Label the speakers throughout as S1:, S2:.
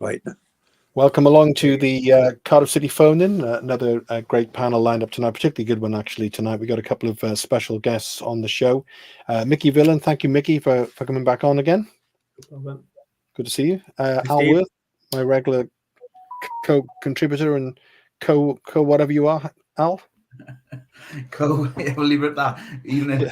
S1: Right.
S2: Welcome along to the Cardiff City phone-in. Another great panel lined up tonight, particularly good one actually tonight. We got a couple of special guests on the show. Micky Villan, thank you, Micky, for coming back on again.
S3: No problem.
S2: Good to see you. Al Worth, my regular co-contributor and co whatever you are, Al.
S4: We'll leave it at that. Evening.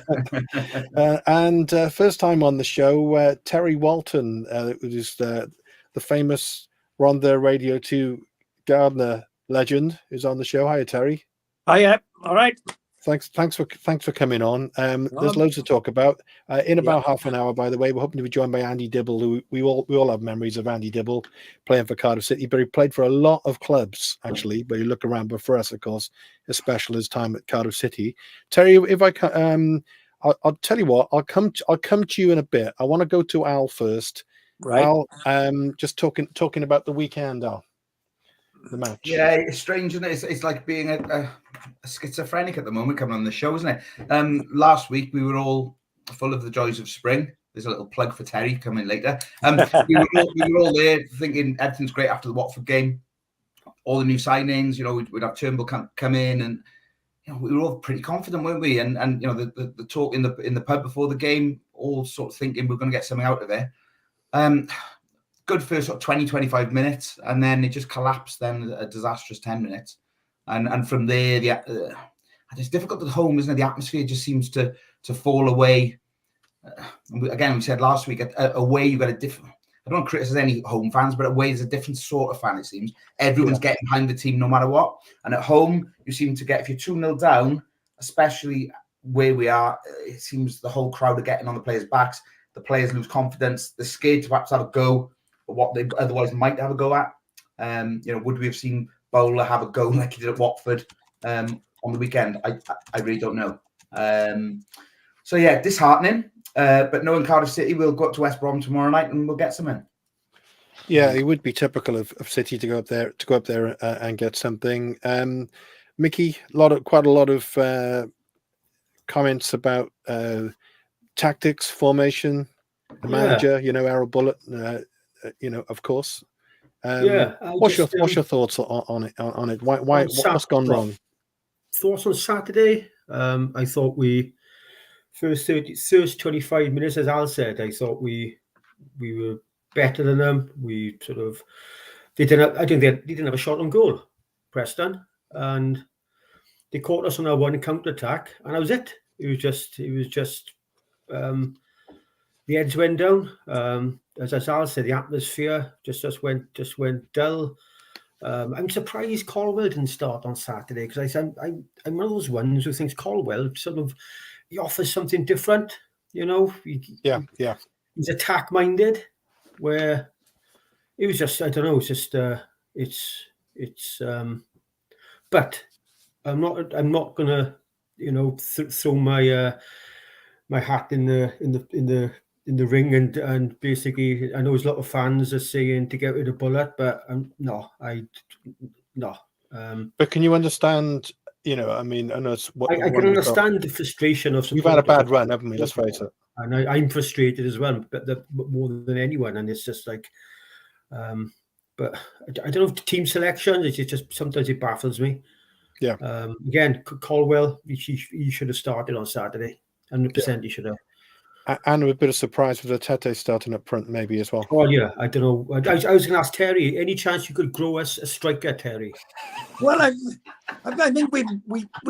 S2: And first time on the show, Terry Walton, who's the famous Ronda Radio 2 Gardner legend, is on the show. Hiya, Terry.
S1: Hiya. All right.
S2: Thanks for coming on. There's loads to talk about. In about half an hour, by the way, we're hoping to be joined by Andy Dibble, who we all have memories of Andy Dibble playing for Cardiff City, but he played for a lot of clubs actually. But you look around, but for us, of course, as special as time at Cardiff City. Terry, if I I'll tell you what, I'll come to you in a bit. I want to go to Al first.
S1: Right.
S2: Al, just talking about the weekend, Al. The match.
S4: Yeah, it's strange, isn't it? It's like being a schizophrenic at the moment coming on the show, isn't it? Last week we were all full of the joys of spring. There's a little plug for Terry coming later. We were all there thinking everything's great after the Watford game. All the new signings, we'd have Turnbull come in, and we were all pretty confident, weren't we? And the talk in the pub before the game, all sort of thinking we're going to get something out of it. Good first sort of 20-25 minutes, and then it just collapsed. Then a disastrous 10 minutes, and from there, it's difficult at home, isn't it? The atmosphere just seems to fall away. Again, we said last week, away you got a different. I don't want to criticize any home fans, but away is a different sort of fan. It seems everyone's getting behind the team no matter what, and at home you seem to get, if you're 2-0 down, especially where we are, it seems the whole crowd are getting on the players' backs. The players lose confidence. They're scared to perhaps have a go at what they otherwise might have a go at. Would we have seen Bowler have a go like he did at Watford on the weekend? I really don't know. So yeah, disheartening. But knowing Cardiff City, we'll go up to West Brom tomorrow night and we'll get some in.
S2: Yeah, it would be typical of City to go up there and get something. Micky, quite a lot of comments about tactics, formation, the manager, Errol Bullitt, of course. What's your thoughts on it? What's gone wrong?
S3: Thoughts on Saturday? I thought we first 25 minutes, as Al said, I thought we were better than them. We sort of they didn't have a shot on goal, Preston, and they caught us on our one counter attack, and that was it. It was just the heads went down. As Al said, the atmosphere just went dull. I'm surprised Colwell didn't start on Saturday, because I'm one of those ones who thinks Colwell he offers something different. He's attack minded. Where it was just, I don't know. It's just it's. But I'm not gonna throw my my hat in the ring and basically, I know there's a lot of fans are saying to get rid of Bullitt, but no.
S2: But can you understand? I know it's what
S3: I can understand the frustration of.
S2: We've had a bad run, haven't we? Let's face it.
S3: And I'm frustrated as well, but more than anyone. And it's just like, but I don't know, team selection. It's just sometimes it baffles me.
S2: Yeah.
S3: Again, Colwell, he should have started on Saturday. 100% he should have.
S2: And a bit of surprise with Tete starting up front, maybe as well.
S3: Oh yeah, I don't know. I was going to ask Terry. Any chance you could grow us a striker, Terry?
S1: Well, I think we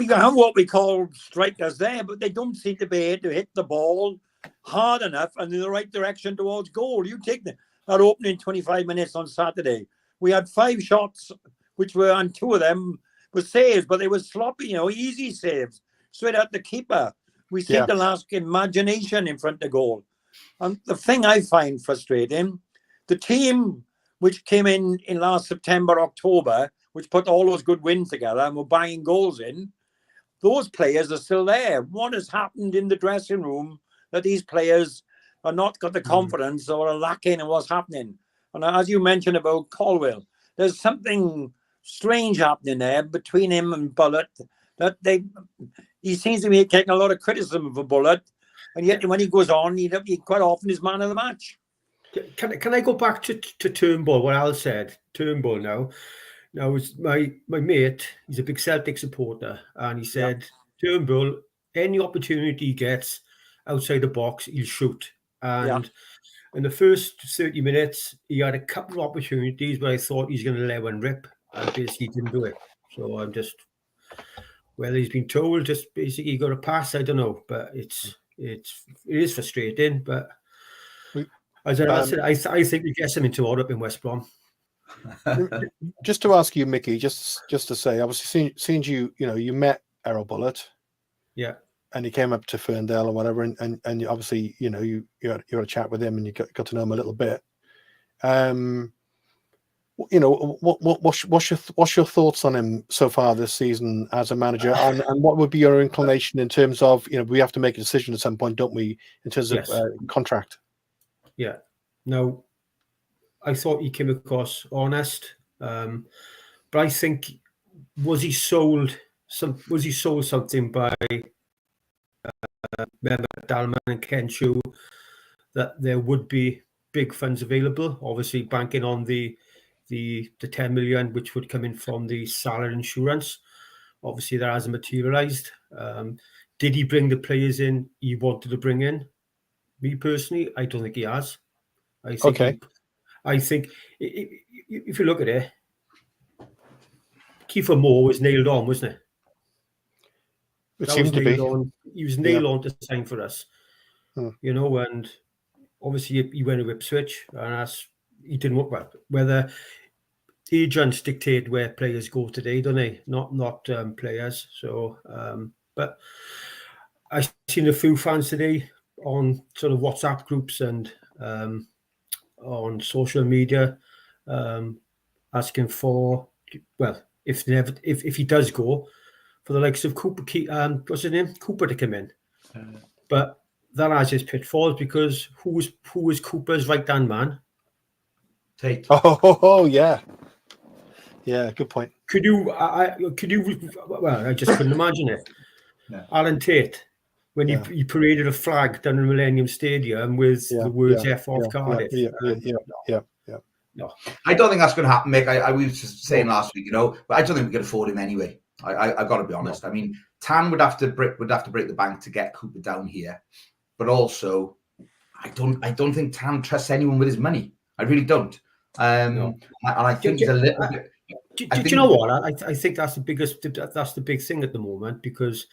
S1: have what we call strikers there, but they don't seem to be able to hit the ball hard enough and in the right direction towards goal. You take our opening 25 minutes on Saturday. We had 5 shots, and 2 of them were saves, but they were sloppy, easy saves straight at the keeper. We seem to lack imagination in front of goal. And the thing I find frustrating, the team which came in last September, October, which put all those good wins together and were buying goals in, those players are still there. What has happened in the dressing room that these players are not got the confidence or are lacking in what's happening? And as you mentioned about Colwell, there's something strange happening there between him and Bullitt, that he seems to be taking a lot of criticism for Bullitt, and yet when he goes on, he quite often is man of the match.
S3: Can I go back to Turnbull? What Al said, Turnbull now. Now, it's my mate, he's a big Celtic supporter, and he said, Turnbull, any opportunity he gets outside the box, he'll shoot. And in the first 30 minutes, he had a couple of opportunities where I thought he's going to let one rip, and basically didn't do it. So I'm just, whether he's been told, just basically got a pass, I don't know. But it is frustrating. But as I said, I think we get something tomorrow up in West Brom.
S2: Just to ask you, Mickey, just to say, obviously, seeing you met Errol Bullitt, and he came up to Ferndale or whatever, and obviously, you had a chat with him and you got to know him a little bit. What's your thoughts on him so far this season as a manager, and what would be your inclination in terms of we have to make a decision at some point, don't we, in terms of contract?
S3: Yeah. No. I thought he came across honest, but I think was he sold something by Dalman and Ken Chu that there would be big funds available, obviously banking on the 10 million which would come in from the salary insurance. Obviously that hasn't materialized. Did he bring the players in he wanted to bring in? Me personally, I don't think he has. I think if you look at it, Kiefer Moore was nailed on, wasn't it?
S2: It seemed to be.
S3: He was nailed on to sign for us, and obviously he went to Ipswich, and he didn't work well. Whether agents dictate where players go today, don't they? Not players. So, but I've seen a few fans today on sort of WhatsApp groups and on social media asking for, if he does go, for the likes of Cooper, what's his name? Cooper to come in. But that has his pitfalls, because who was Cooper's right-hand man?
S4: Tate.
S2: Oh, yeah. Yeah, good point.
S3: Could you? Well, I just couldn't imagine it. No. Alan Tate, when he paraded a flag down in Millennium Stadium with the words "F off Cardiff." No,
S4: I don't think that's going to happen, Mick. I was just saying last week, but I don't think we can afford him anyway. I got to be honest. I mean, Tan would have to break the bank to get Cooper down here, but also, I don't think Tan trusts anyone with his money. I really don't. And I think he's a little bit.
S3: Do you know what? I think that's the big thing at the moment, because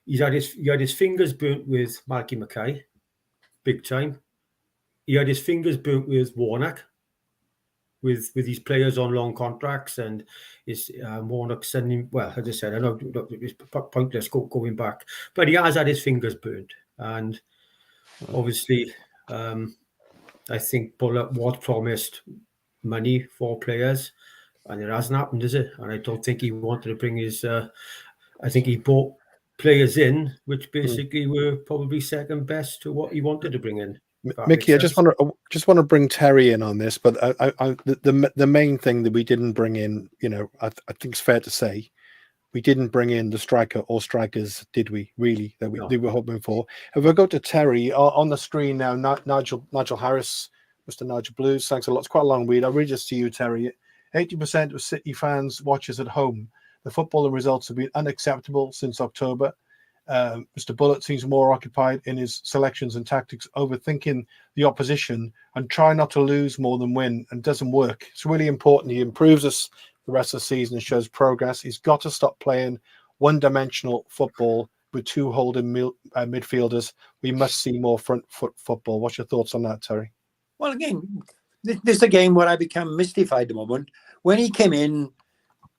S3: he had his fingers burnt with Malky Mackay, big time. He had his fingers burnt with Warnock, with these players on long contracts, and his Warnock sending. Well, as I said, I know it's pointless going back, but he has had his fingers burnt, and obviously, I think Bullock was promised money for players, and it hasn't happened, is it? And I don't think he wanted to bring his. I think he brought players in which basically were probably second best to what he wanted to bring in.
S2: Mickey, I just want to bring Terry in on this, but the main thing that we didn't bring in, I think it's fair to say, we didn't bring in the striker or strikers, did we? Really, that we were hoping for. If I go to Terry on the screen now, Nigel Harris, Mr. Nigel Blues, thanks a lot. It's quite a long read. I'll read this to you, Terry. 80% of City fans watch us at home. The footballing results have been unacceptable since October. Mr. Bullock seems more occupied in his selections and tactics, overthinking the opposition and try not to lose more than win, and doesn't work. It's really important he improves us the rest of the season and shows progress. He's got to stop playing one-dimensional football with two holding midfielders. We must see more front foot football. What's your thoughts on that, Terry?
S1: Well, again, this is a game where I become mystified at the moment. When he came in,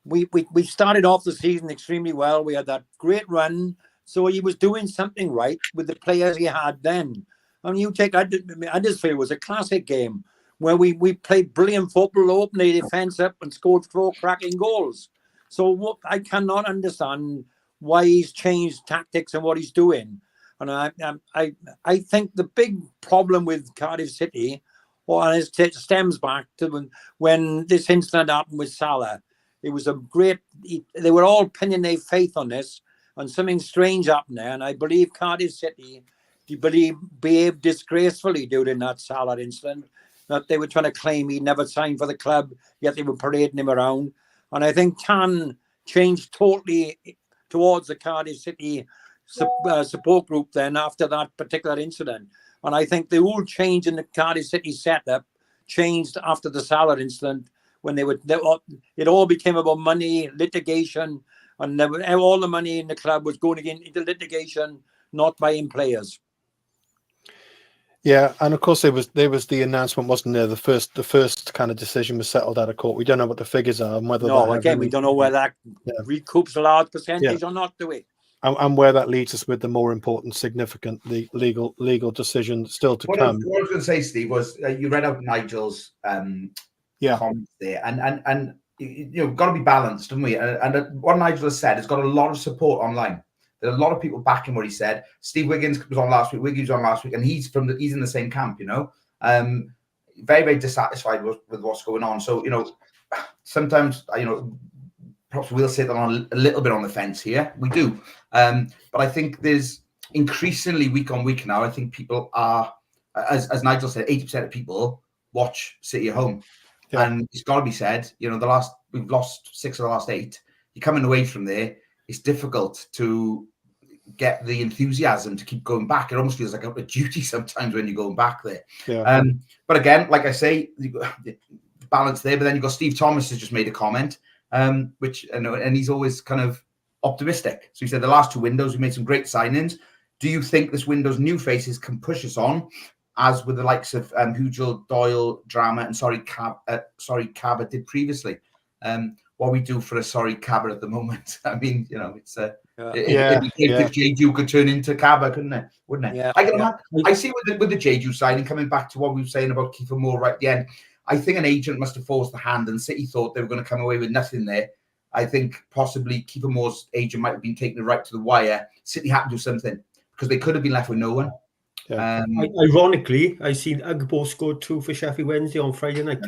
S1: we started off the season extremely well. We had that great run. So he was doing something right with the players he had then. And you take, I just feel it was a classic game where we played brilliant football, opened the defence up and scored 4 cracking goals. So I cannot understand why he's changed tactics and what he's doing. And I think the big problem with Cardiff City, it stems back to when this incident happened with Salah. It was they were all pinning their faith on this, and something strange happened there. And I believe Cardiff City behaved disgracefully during that Salah incident. that they were trying to claim he never signed for the club, yet they were parading him around. And I think Tan changed totally towards the Cardiff City support group then after that particular incident. And I think the whole change in the Cardiff City setup changed after the Salah incident, when it all became about money, litigation, and all the money in the club was going into litigation, not buying players.
S2: Yeah, and of course there was the announcement, wasn't there? The first kind of decision was settled out of court. We don't know what the figures are and whether
S1: we don't know whether that recoups a large percentage or not, do we?
S2: And where that leads us with the more important, significant legal decision still to come.
S4: What I was going to say, Steve, was you read out Nigel's comments there, and got to be balanced, haven't we? And what Nigel has said has got a lot of support online. There are a lot of people backing what he said. Steve Wiggins was on last week. Wiggy was on last week, and he's in the same camp. Very, very dissatisfied with what's going on. So sometimes perhaps we'll sit on a little bit on the fence here. We do, but I think there's increasingly week on week now. I think people are, as Nigel said, 80% of people watch City at home, and it's got to be said. We've lost 6 of the last 8. You're coming away from there. It's difficult to get the enthusiasm to keep going back. It almost feels like a duty sometimes when you're going back there. Yeah. But again, like I say, you've got the balance there. But then you've got Steve Thomas has just made a comment, which and he's always kind of optimistic. So he said the last 2 windows we made some great signings. Do you think this window's new faces can push us on, as with the likes of Hugel, Doyle, Drama, and Cabba did previously? What we do for a Cabba at the moment. I mean, it's it'd be great if Jeju could turn into Cabba, couldn't it? Wouldn't it? Yeah. I see with the Jeju signing, coming back to what we were saying about Kiefer Moore right at the end. I think an agent must have forced the hand, and City thought they were going to come away with nothing there. I think possibly Kiefer Moore's agent might have been taking it right to the wire. City had to do something, because they could have been left with no one.
S3: Yeah. Ironically, I seen Ugbo scored 2 for Sheffield Wednesday on Friday night.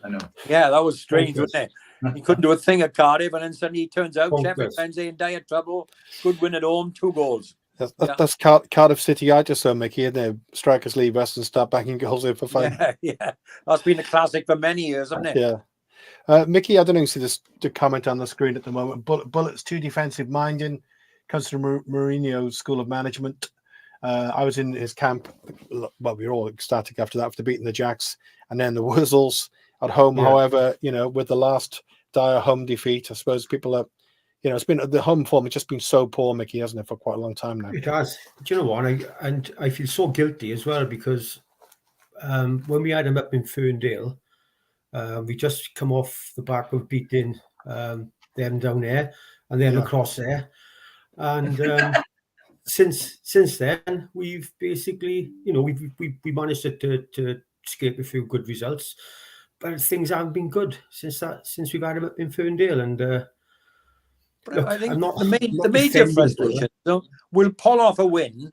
S4: I know.
S1: Yeah, that was strange, wasn't it? He couldn't do a thing at Cardiff, and then suddenly he turns out Sheffield Wednesday in dire trouble. Good win at home, 2 goals.
S2: That's Cardiff City. I just saw Mickey, and their strikers leave us and start backing goals in for fun.
S1: Yeah, that's been a classic for many years, hasn't it?
S2: Yeah. Mickey, I don't know if you see the comment on the screen at the moment. Bullett's too defensive minded. Comes from Mourinho's School of Management. I was in his camp. Well, we were all ecstatic after that, after beating the Jacks, and then the Wurzels at home. Yeah. However, with the last dire home defeat, I suppose people are, it's been the home form has just been so poor, Mickey, hasn't it, for quite a long time now?
S3: It has. Do you know what? I feel so guilty as well, because when we had him up in Ferndale, we just come off the back of beating them down there and then across there, and since then we've basically, we managed to escape a few good results. But things haven't been good since we've had him up in Ferndale, and look,
S1: I think the major frustration. We'll pull off a win,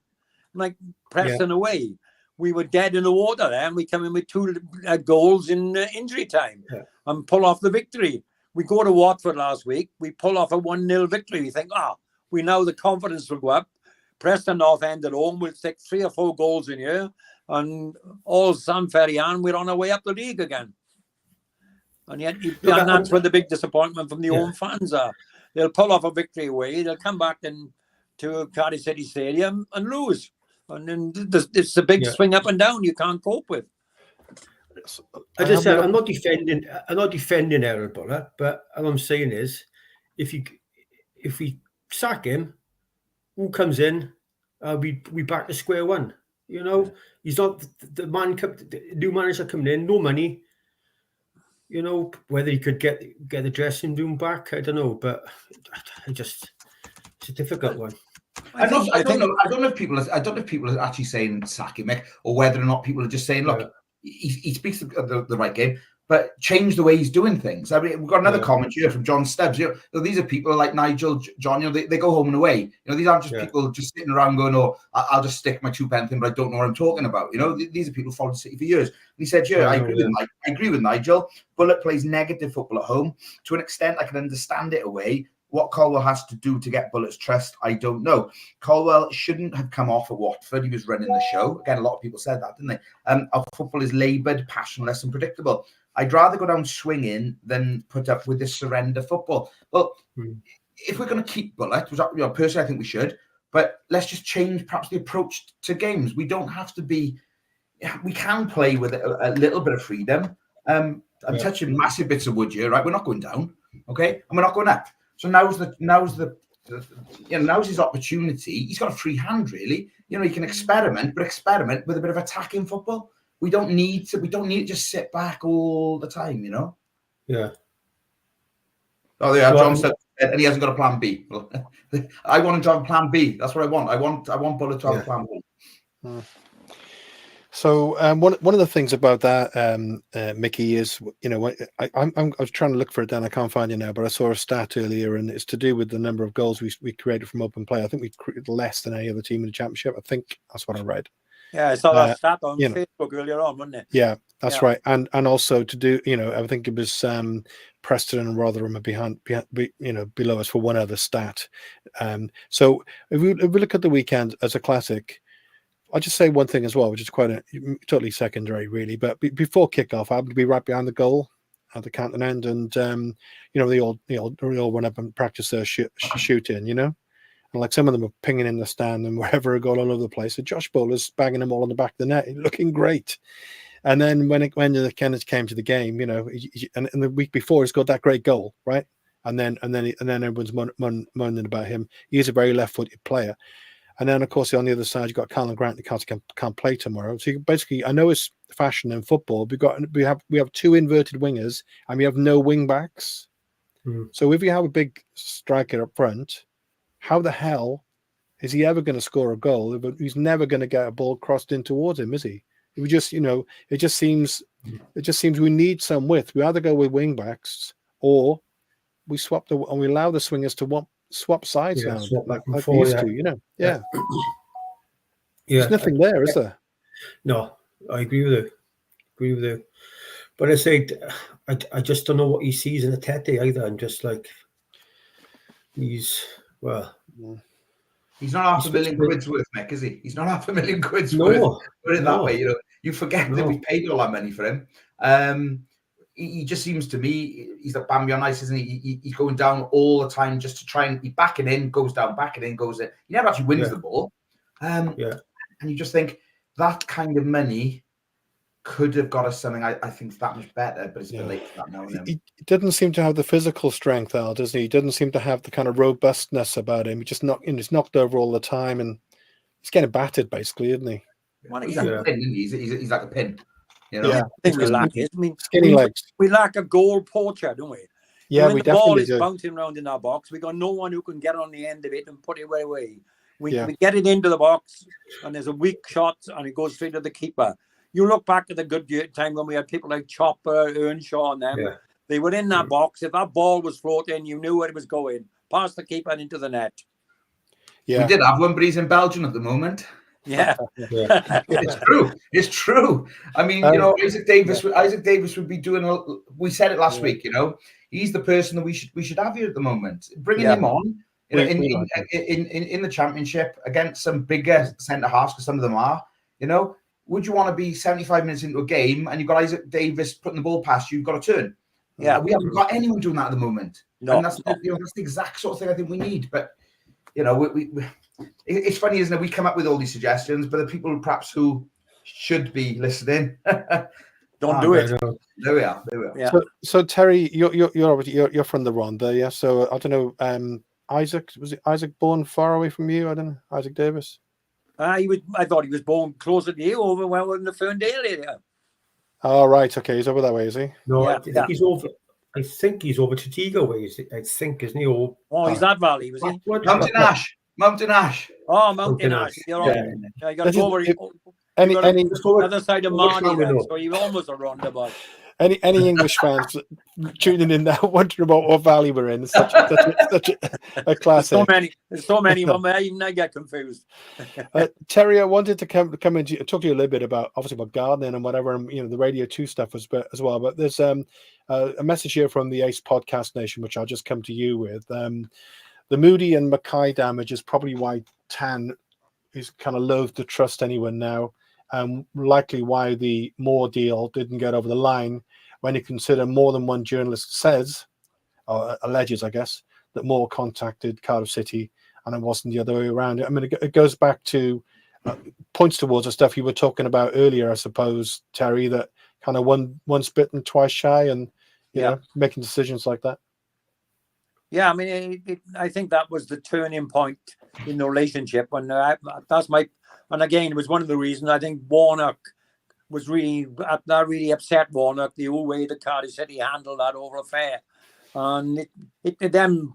S1: like Preston away. We were dead in the water there, and we come in with 2 goals in injury time and pull off the victory. We go to Watford last week. We pull off a 1-0 victory. We think, we know the confidence will go up. Preston North End at home, we'll stick 3 or 4 goals in here, and all San Ferrian, we're on our way up the league again. And yet, that's where the big disappointment from the home fans are. They'll pull off a victory away. They'll come back to Cardiff City Stadium and lose. And then it's a big swing up and down you can't cope with.
S3: I'm not defending Errol Buller, but what I'm saying is, if we sack him, who comes in? We back to square one. He's not the new manager coming in, no money. Whether he could get the dressing room back, I don't know, but it's a difficult one.
S4: I don't know if people are actually saying sack him, or whether or not people are just saying, look, he speaks the right game, but change the way he's doing things. I mean, we've got another comment here from John Stubbs. These are people like Nigel, John. They go home and away. These aren't just people just sitting around going, "Oh, I'll just stick my 2 pence in, but I don't know what I'm talking about." These are people who followed City for years. And he said, I agree with Nigel. Bullet plays negative football at home. To an extent, I can understand it away. What Colwell has to do to get Bullett's trust, I don't know. Colwell shouldn't have come off at Watford. He was running the show. Again, a lot of people said that, didn't they? Our football is laboured, passionless and predictable. I'd rather go down swinging than put up with this surrender football. Well, if we're going to keep Bullett, which personally I think we should, but let's just change perhaps the approach to games. We don't have to be... We can play with a little bit of freedom. I'm touching massive bits of wood here, right? We're not going down, okay? And we're not going up. So now's his opportunity. He's got a free hand, really. He can experiment with a bit of attacking football. We don't need to just sit back all the time,
S3: Yeah.
S4: Oh, yeah, John said, and he hasn't got a plan B. I want him to have a plan B. That's what I want. I want Bullet to have a plan B.
S2: So one of the things about that, Mickey, is I was trying to look for it and I can't find it now, but I saw a stat earlier, and it's to do with the number of goals we created from open play. I think we created less than any other team in the championship. I think that's what I read.
S1: Yeah, I saw that stat on Facebook earlier on, wasn't it?
S2: Yeah, that's right. And also to do, I think it was Preston and Rotherham are below us for one other stat. So if we look at the weekend as a classic, I'll just say one thing as well, which is totally secondary, really. But before kickoff, I happened to be right behind the goal at the Canton end, and they all run up and practice their shooting, and like some of them are pinging in the stand and wherever, a goal all over the place. So Josh Bowler's bagging them all on the back of the net, looking great. And then when the Kenneth came to the game, and the week before he's got that great goal, right? And then everyone's moaning about him. He is a very left-footed player. And then, of course, on the other side, you've got Callum Grant who can't play tomorrow. So basically, I know it's fashion in football. We have two inverted wingers and we have no wing backs. So if you have a big striker up front, how the hell is he ever going to score a goal? He's never going to get a ball crossed in towards him, is he? We just, it just seems we need some width. We either go with wing backs or we we allow the swingers to swap sides now, like we used to, Yeah. There's nothing there, is there?
S3: No, I agree with you. But I said, I just don't know what he sees in the Tete either. I'm just like, he's not
S4: £500,000 worth, Mick, is he? He's not £500,000 worth. Put it that way, you forget that we paid all that money for him. He just seems to me, he's like Bambi on ice, isn't he? He's going down all the time just to try and be backing in, goes down, backing in, goes in. He never actually wins the ball. And you just think that kind of money could have got us something I think that much better, but it's a bit late for that now.
S2: He doesn't seem to have the physical strength, Al, doesn't he? He doesn't seem to have the kind of robustness about him. He's knocked over all the time and he's getting battered, basically, isn't he?
S4: Well, he's like a pin, isn't he? He's like a pin.
S1: I think we lack it.
S2: Skinny legs.
S1: We lack a goal poacher, don't we?
S2: Yeah,
S1: when
S2: we
S1: the ball
S2: definitely
S1: is
S2: do.
S1: bouncing around in our box, we got no one who can get on the end of it and put it away. We get it into the box, and there's a weak shot, and it goes straight to the keeper. You look back at the good time when we had people like Chopper, Earnshaw, and them. Yeah. They were in that box. If that ball was floating, you knew where it was going. Past the keeper and into the net.
S4: Yeah, we did have one, but he's in Belgium at the moment.
S1: Yeah.
S4: It's true. I mean, Isaac Davis would be doing. We said it last week. He's the person that we should have here at the moment. Bringing him on in the championship against some bigger centre halves, because some of them are. Would you want to be 75 minutes into a game and you've got Isaac Davis putting the ball past you? You've got to turn. Yeah, we haven't got anyone doing that at the moment. No, and that's the exact sort of thing I think we need. But it's funny, isn't it? We come up with all these suggestions, but the people perhaps who should be listening
S1: don't do it.
S4: There we are.
S1: Yeah.
S2: So Terry, you're from the Ronda, yeah. So I don't know. Isaac, was it Isaac born far away from you? I don't know. Isaac Davis.
S1: I thought he was born closer to you, over in the Ferndale area.
S2: Oh right, okay. He's over that way, is he?
S3: No, I think he's over. I think he's over to Tigo way. I think, isn't he?
S1: Oh, he's that valley, was he?
S4: Mountain Ash.
S1: Oh, Mountain Ash. You're on. You got to go over the other side of Marnie, so you're almost a roundabout.
S2: Any English fans tuning in now wondering about what valley we're in? It's such a classic.
S1: There's so many of them. Even I get confused.
S2: Terry, I wanted to come and talk to you a little bit about obviously about gardening and whatever, and the Radio 2 stuff as well. But there's a message here from the Ace Podcast Nation, which I'll just come to you with. The Moody and Mackay damage is probably why Tan is kind of loath to trust anyone now, and likely why the Moore deal didn't get over the line when you consider more than one journalist says, or alleges, I guess, that Moore contacted Cardiff City and it wasn't the other way around. I mean, it goes back to, points towards the stuff you were talking about earlier, I suppose, Terry, that kind of once bitten, twice shy, and you know, making decisions like that.
S1: Yeah, I mean, I think that was the turning point in the relationship. And again, it was one of the reasons I think Warnock was that really upset Warnock, the old way that Cardiff City handled that whole affair. And it then,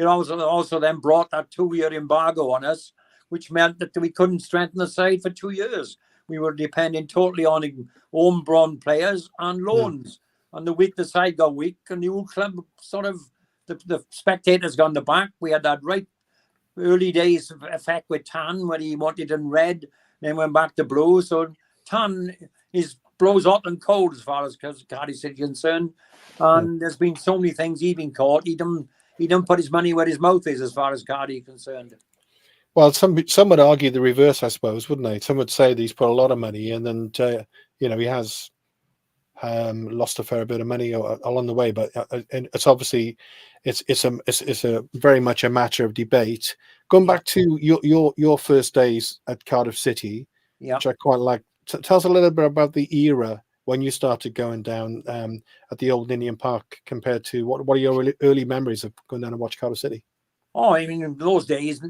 S1: also then brought that 2-year embargo on us, which meant that we couldn't strengthen the side for 2 years. We were depending totally on homegrown players and loans. And the week the side got weak, and the old club sort of, the spectators gone the back. We had that right early days of effect with Tan, when he wanted in red, then went back to blue. So Tan blows hot and cold as far as Cardiff City is concerned. And there's been so many things he's been caught. He don't put his money where his mouth is as far as Cardiff is concerned.
S2: Well, some would argue the reverse, I suppose, wouldn't they? Some would say that he's put a lot of money in, and he has lost a fair bit of money along the way. But it's obviously it's a very much a matter of debate. Going back to your first days at Cardiff City, which I quite like. Tell us a little bit about the era when you started going down at the old Ninian Park compared to what are your early memories of going down and watch Cardiff City?
S1: Oh, I mean, in those days,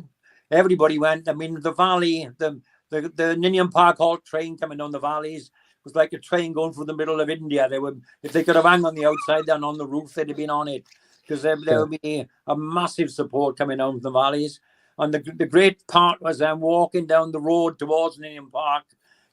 S1: everybody went. I mean, the valley, the Ninian Park Halt train coming down the valleys was like a train going through the middle of India. If they could have hung on the outside and on the roof, they'd have been on it, because there would be a massive support coming down from the valleys. And the great part was them walking down the road towards Ninian Park,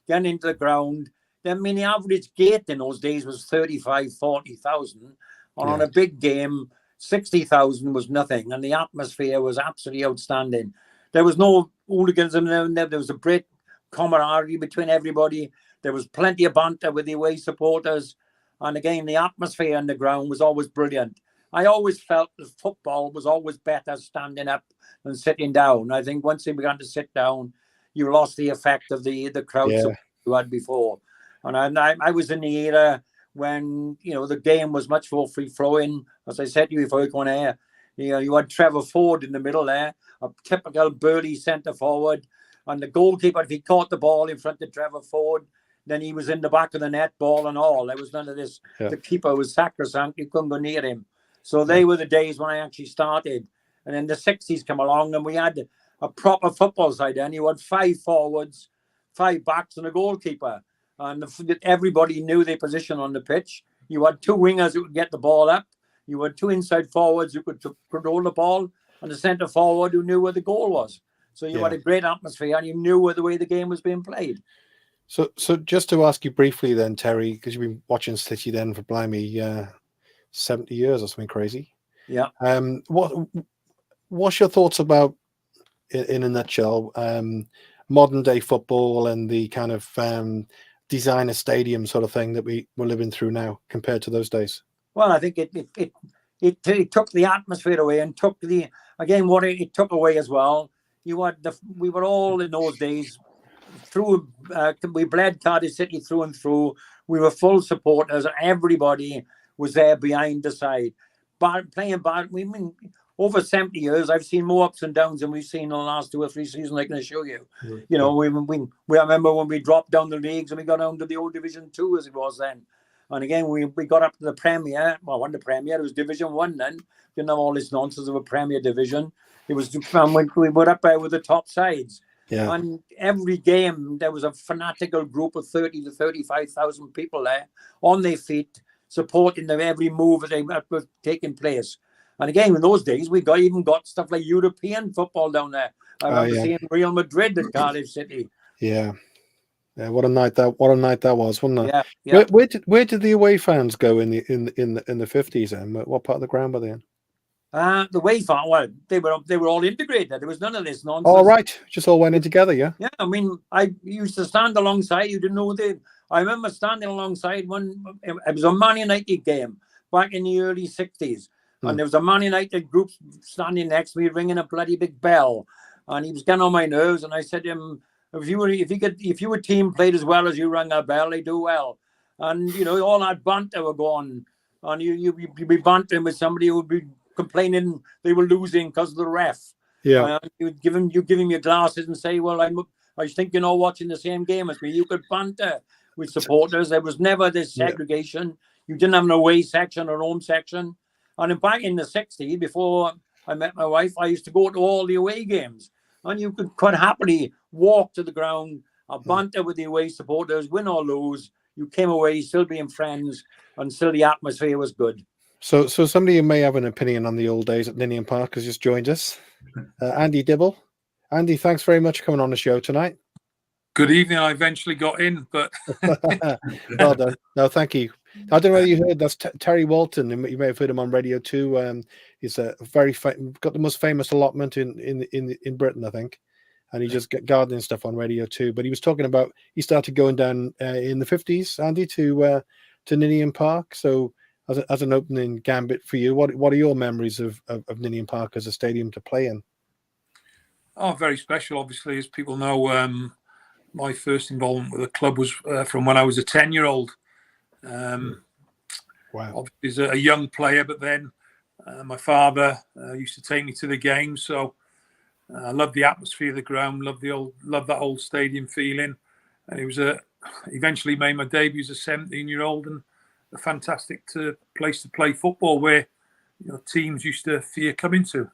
S1: getting into the ground. I mean, the average gate in those days was 35,000, 40,000. And on a big game, 60,000 was nothing. And the atmosphere was absolutely outstanding. There was no hooliganism there. There was a great camaraderie between everybody. There was plenty of banter with the away supporters. And again, the atmosphere on the ground was always brilliant. I always felt that football was always better standing up than sitting down. I think once they began to sit down, you lost the effect of the crowd support you had before. And I was in the era when, the game was much more free-flowing. As I said to you before you go on air, you had Trevor Ford in the middle there, a typical burly centre-forward. And the goalkeeper, if he caught the ball in front of Trevor Ford, then he was in the back of the net, ball and all. There was none of this. Yeah. The keeper was sacrosanct. You couldn't go near him. So they were the days when I actually started. And then the 60s come along, and we had a proper football side then. You had 5 forwards, 5 backs, and a goalkeeper. And everybody knew their position on the pitch. You had 2 wingers who could get the ball up. You had 2 inside forwards who could control the ball, and the centre forward who knew where the goal was. So you had a great atmosphere, and you knew where the way the game was being played.
S2: So just to ask you briefly then, Terry, because you've been watching City then for blimey 70 years or something crazy.
S1: Yeah.
S2: What's your thoughts about, in a nutshell, modern day football and the kind of designer stadium sort of thing that we're living through now compared to those days?
S1: Well, I think it took the atmosphere away, and took what it took away as well. We were all in those days we bled Cardiff City through and through. We were full supporters. Everybody was there behind the side. Playing bad. We mean, over 70 years, I've seen more ups and downs than we've seen in the last 2 or 3 seasons. I can assure you. Mm-hmm. We remember when we dropped down the leagues and we got down to the old Division 2 as it was then. And again, we got up to the Premier. Well, wasn't the Premier, it was Division 1 then. Didn't have all this nonsense of a Premier Division. It was we were up there with the top sides. Yeah. And every game, there was a fanatical group of 30 to 35,000 people there on their feet, supporting every move that was taking place. And again, in those days, we even got stuff like European football down there. I remember seeing Real Madrid at Cardiff City.
S2: Yeah. Yeah, what a night that was, wasn't it?
S1: Yeah, yeah.
S2: Where did the away fans go in the 50s? Then what part of the ground were they in?
S1: The way far, well, they were all integrated. There was none of this nonsense.
S2: All right, just all went in together, yeah.
S1: Yeah, I mean, I used to stand alongside. You didn't know they. I remember standing alongside one. It was a Man United game back in the early '60s, and there was a Man United group standing next to me, ringing a bloody big bell, and he was getting on my nerves. And I said to him, "If your team played as well as you rang a bell, they do well." And you know, all that banter were gone, and you'd be bantering with somebody who would be complaining they were losing because of the ref.
S2: Yeah.
S1: You give him your glasses and say, "Well, I think you're not watching the same game as me." You could banter with supporters. There was never this segregation. Yeah. You didn't have an away section or home section. And back in the '60s, before I met my wife, I used to go to all the away games, and you could quite happily walk to the ground and banter with the away supporters, win or lose. You came away still being friends, and still the atmosphere was good.
S2: So somebody who may have an opinion on the old days at Ninian Park has just joined us. Andy Dibble. Andy, thanks very much for coming on the show tonight.
S5: Good evening. I eventually got in, but
S2: well done. No, thank you. I don't know whether you heard that's Terry Walton. You may have heard him on Radio 2. He's a got the most famous allotment in Britain, I think, and he just got gardening stuff on Radio 2. But he was talking about he started going down in the 50s, Andy, to Ninian Park. So as an opening gambit for you, what are your memories of Ninian Park as a stadium to play in?
S5: Oh, very special. Obviously, as people know, my first involvement with the club was from when I was a 10-year-old.
S2: Wow.
S5: Obviously, as a young player, but then my father used to take me to the game, so I loved the atmosphere of the ground, loved that old stadium feeling, and it was eventually made my debut as a 17-year-old, and a fantastic place to play football, where teams used to fear coming to.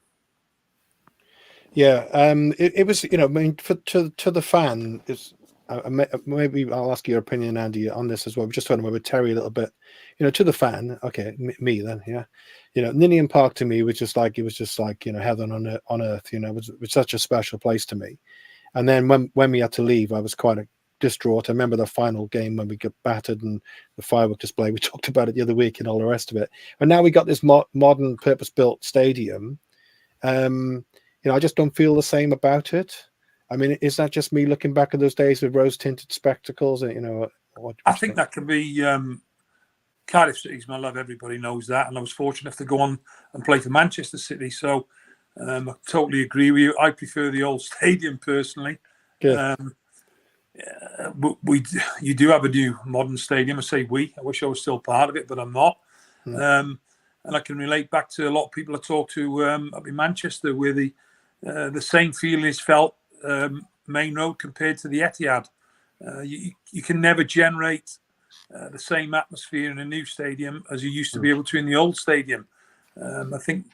S2: Yeah, it was, I mean, to the fan, maybe I'll ask your opinion, Andy, on this as well. We're just talking about Terry a little bit. To the fan, okay, me then, yeah. Ninian Park to me was just like heaven on earth. It was such a special place to me. And then when we had to leave, I was quite distraught. I remember the final game when we got battered and the firework display. We talked about it the other week and all the rest of it. And now we got this modern, purpose-built stadium. I just don't feel the same about it. I mean, is that just me looking back at those days with rose-tinted spectacles?
S5: I think that can be Cardiff City's my love. Everybody knows that, and I was fortunate enough to go on and play for Manchester City. So I totally agree with you. I prefer the old stadium personally.
S2: Good.
S5: You do have a new modern stadium. I say we. I wish I was still part of it, but I'm not. And I can relate back to a lot of people I talk to up in Manchester, where the same feeling is felt Main Road compared to the Etihad. You can never generate the same atmosphere in a new stadium as you used to be able to in the old stadium. I think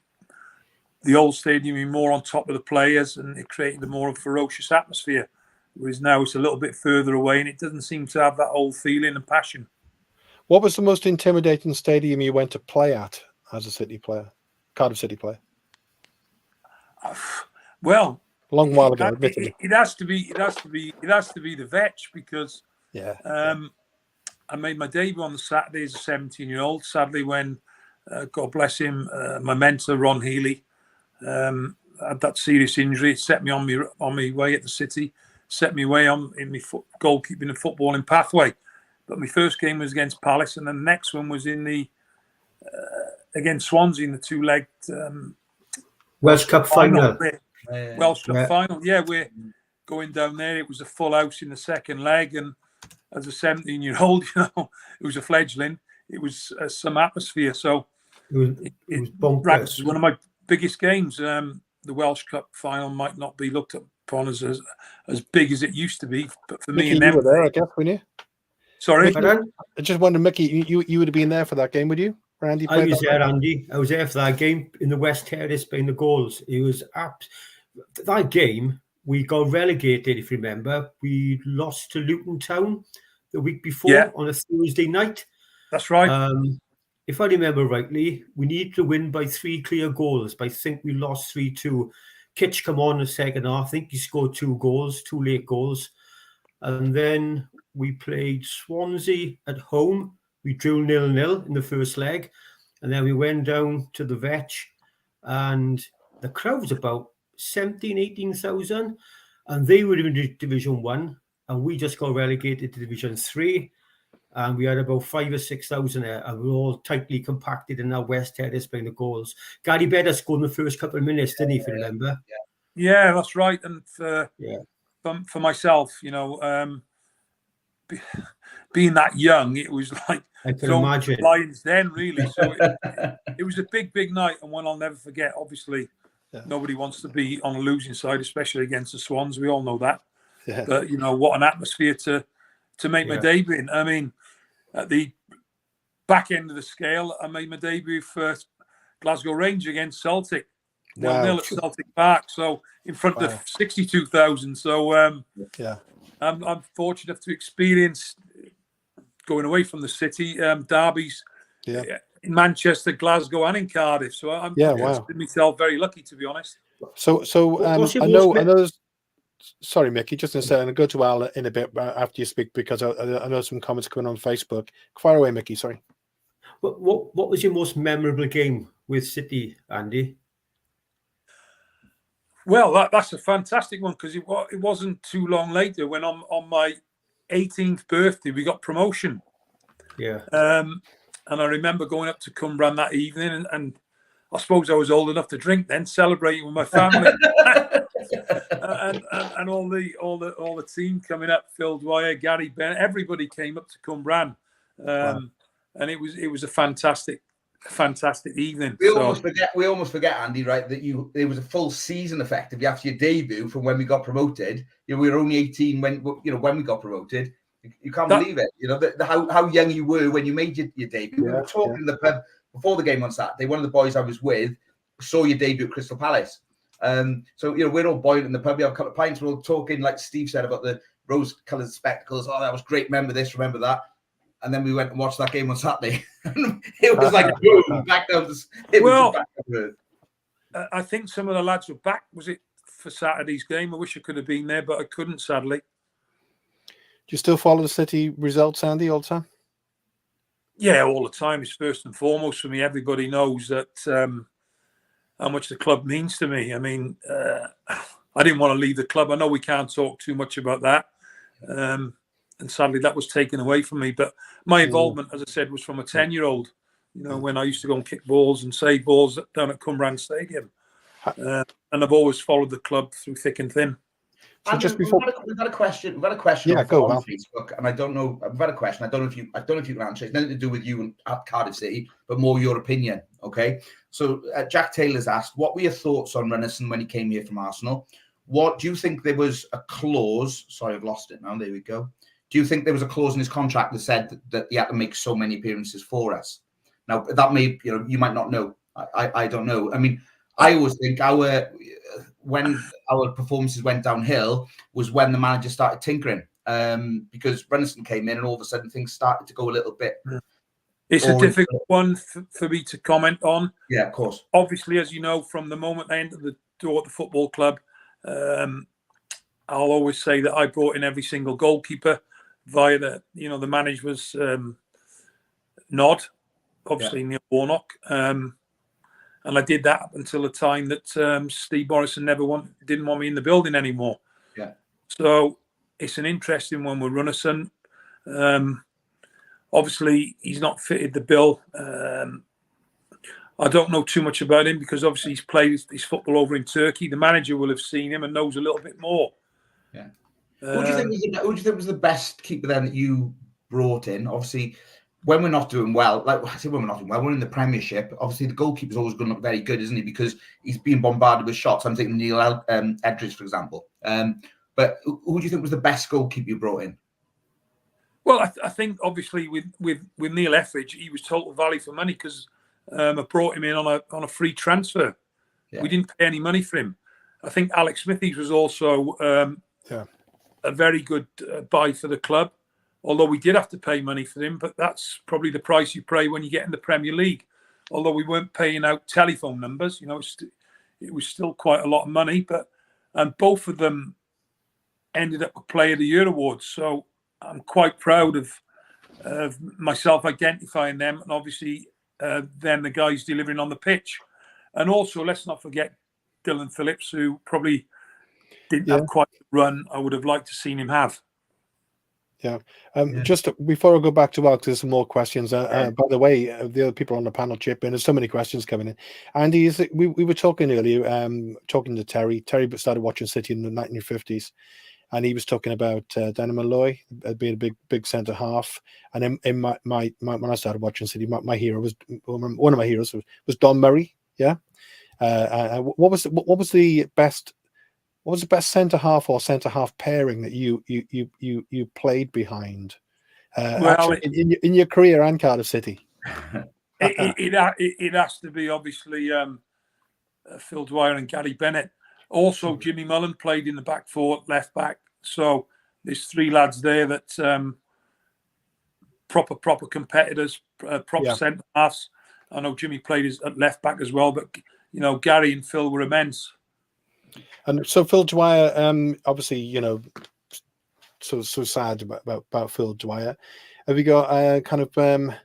S5: the old stadium was more on top of the players, and it created a more ferocious atmosphere, whereas now it's a little bit further away and it doesn't seem to have that old feeling and passion.
S2: What was the most intimidating stadium you went to play at as a City player, Cardiff City player?
S5: Well,
S2: a long while ago, admittedly.
S5: It has to be the Vetch, because I made my debut on the Saturday as a 17-year-old. Sadly, when God bless him, my mentor Ron Healy had that serious injury. It set me on my way at the City, set me way in my goalkeeping and footballing pathway. But my first game was against Palace, and then the next one was in the against Swansea in the two-legged
S3: Welsh Cup final.
S5: Welsh Cup final. Yeah, we're going down there. It was a full house in the second leg, and as a 17-year-old, it was a fledgling. It was some atmosphere. So
S3: it was
S5: one of my biggest games. The Welsh Cup final might not be looked upon as big as it used to be, but for
S2: Mickey,
S5: me and
S2: you
S5: them,
S2: were there, I guess, weren't you?
S5: Sorry,
S2: I just wondered, Mickey, you would have been there for that game, would you? Randy,
S3: I was there, Andy. I was there for that game in the West Terrace playing the goals. It was that game. We got relegated, if you remember. We lost to Luton Town the week before on a Thursday night.
S5: That's right.
S3: If I remember rightly, we needed to win by 3 clear goals, but I think we lost 3-2. Kitch come on in the second half. I think he scored 2 goals, 2 late goals. And then we played Swansea at home. We drew 0-0 in the first leg. And then we went down to the Vetch, and the crowd was about 17, 18,000. And they were in Division 1, and we just got relegated to Division 3. And we had about 5,000 or 6,000 there, and we were all tightly compacted in our West Terrace playing the goals. Gary Bedder scored in the first couple of minutes, didn't he, if you remember?
S5: Yeah, that's right. And for myself, being that young, it was like
S3: I can imagine.
S5: Lions then, really. So it was a big, big night, and one I'll never forget. Obviously, nobody wants to be on a losing side, especially against the Swans. We all know that. Yeah. But what an atmosphere to make my debut in. I mean, at the back end of the scale, I made my debut for Glasgow Rangers against Celtic. 0-0 at Celtic Park, so in front of 62,000. So I'm fortunate enough to experience going away from the city, derbies in Manchester, Glasgow, and in Cardiff. So I'm considering myself very lucky, to be honest.
S2: So I know. Sorry, Mickey, just to say, and I'll go to Al in a bit after you speak, because I know some comments coming on Facebook. Fire away, Mickey, sorry.
S3: What was your most memorable game with City, Andy?
S5: Well, that's a fantastic one, because it wasn't too long later when on my 18th birthday, we got promotion.
S3: Yeah.
S5: And I remember going up to Cumbrae that evening, and I suppose I was old enough to drink then, celebrating with my family. and all the team coming up, Phil Dwyer, Gary Bennett, everybody came up to Cumbrae, and it was a fantastic evening.
S4: We almost forget, Andy, right? That there was a full season effectively after your debut from when we got promoted. We were only 18 when we got promoted. You can't believe it. How young you were when you made your debut. We were talking in the pub before the game on Saturday. One of the boys I was with saw your debut at Crystal Palace. So we're all buoyant in the pub. We have a couple of pints. We're all talking, like Steve said, about the rose-coloured spectacles. Oh, that was great. Remember this, remember that. And then we went and watched that game on Saturday. It was like boom, back down to
S5: I think some of the lads were back. Was it for Saturday's game? I wish I could have been there, but I couldn't, sadly.
S2: Do you still follow the City results, Andy, all the time?
S5: Yeah, all the time. It's first and foremost for me. Everybody knows that how much the club means to me. I mean, I didn't want to leave the club. I know we can't talk too much about that. And sadly, that was taken away from me. But my involvement, as I said, was from a 10-year-old, when I used to go and kick balls and save balls down at Cumbrae Stadium. And I've always followed the club through thick and thin.
S4: So and just before we've had a question. We've had a question on Facebook, and I don't know. We've had a question. I don't know if you can answer. It's nothing to do with you at Cardiff City, but more your opinion. Okay. So Jack Taylor's asked, "What were your thoughts on Runnison when he came here from Arsenal? What do you think there was a clause? Sorry, I've lost it now. There we go. Do you think there was a clause in his contract that said that he had to make so many appearances for us? Now that may you might not know. I don't know. I mean, I always think when our performances went downhill was when the manager started tinkering, because Runnison came in and all of a sudden things started to go a little bit.
S5: It's a difficult one for me to comment on.
S4: Yeah, of course.
S5: Obviously, as you know, from the moment I entered the door at the football club, I'll always say that I brought in every single goalkeeper via the manager's nod, obviously Neil Warnock. And I did that up until the time that Steve Morrison didn't want me in the building anymore.
S4: Yeah.
S5: So it's an interesting one with Runnison. Obviously, he's not fitted the bill. I don't know too much about him because obviously he's played his football over in Turkey. The manager will have seen him and knows a little bit more.
S4: Yeah. Who do you think was the best keeper then that you brought in? Obviously, when we're not doing well, we're in the Premiership. Obviously, the goalkeeper's always going to look very good, isn't he? Because he's being bombarded with shots. I'm thinking Neil Edridge, for example. But who do you think was the best goalkeeper you brought in?
S5: Well, I think obviously with Neil Edridge, he was total value for money because I brought him in on a free transfer. Yeah. We didn't pay any money for him. I think Alex Smithies was also a very good buy for the club. Although we did have to pay money for him, but that's probably the price you pay when you get in the Premier League. Although we weren't paying out telephone numbers, it was still quite a lot of money. And both of them ended up with Player of the Year awards. So I'm quite proud of myself identifying them, and obviously then the guys delivering on the pitch. And also, let's not forget Dylan Phillips, who probably didn't have quite the run I would have liked to seen him have.
S2: Yeah. Just before I go back to Mark, there's some more questions. By the way, the other people on the panel chip in. There's so many questions coming in. Andy, we were talking earlier, talking to Terry. Terry started watching City in the 1950s, and he was talking about Danny Malloy being a big centre half. And in my when I started watching City, my hero was one of my heroes was Don Murray. Yeah. What was the best? What was the best centre half or centre half pairing that you played behind? Actually, in your career and Cardiff City,
S5: it has to be obviously Phil Dwyer and Gary Bennett. Also, Jimmy Mullen played in the back four, left back. So there's three lads there that proper competitors, proper centre halves. I know Jimmy played at left back as well, but Gary and Phil were immense.
S2: And so Phil Dwyer, obviously, so sad about Phil Dwyer. Have you got kind of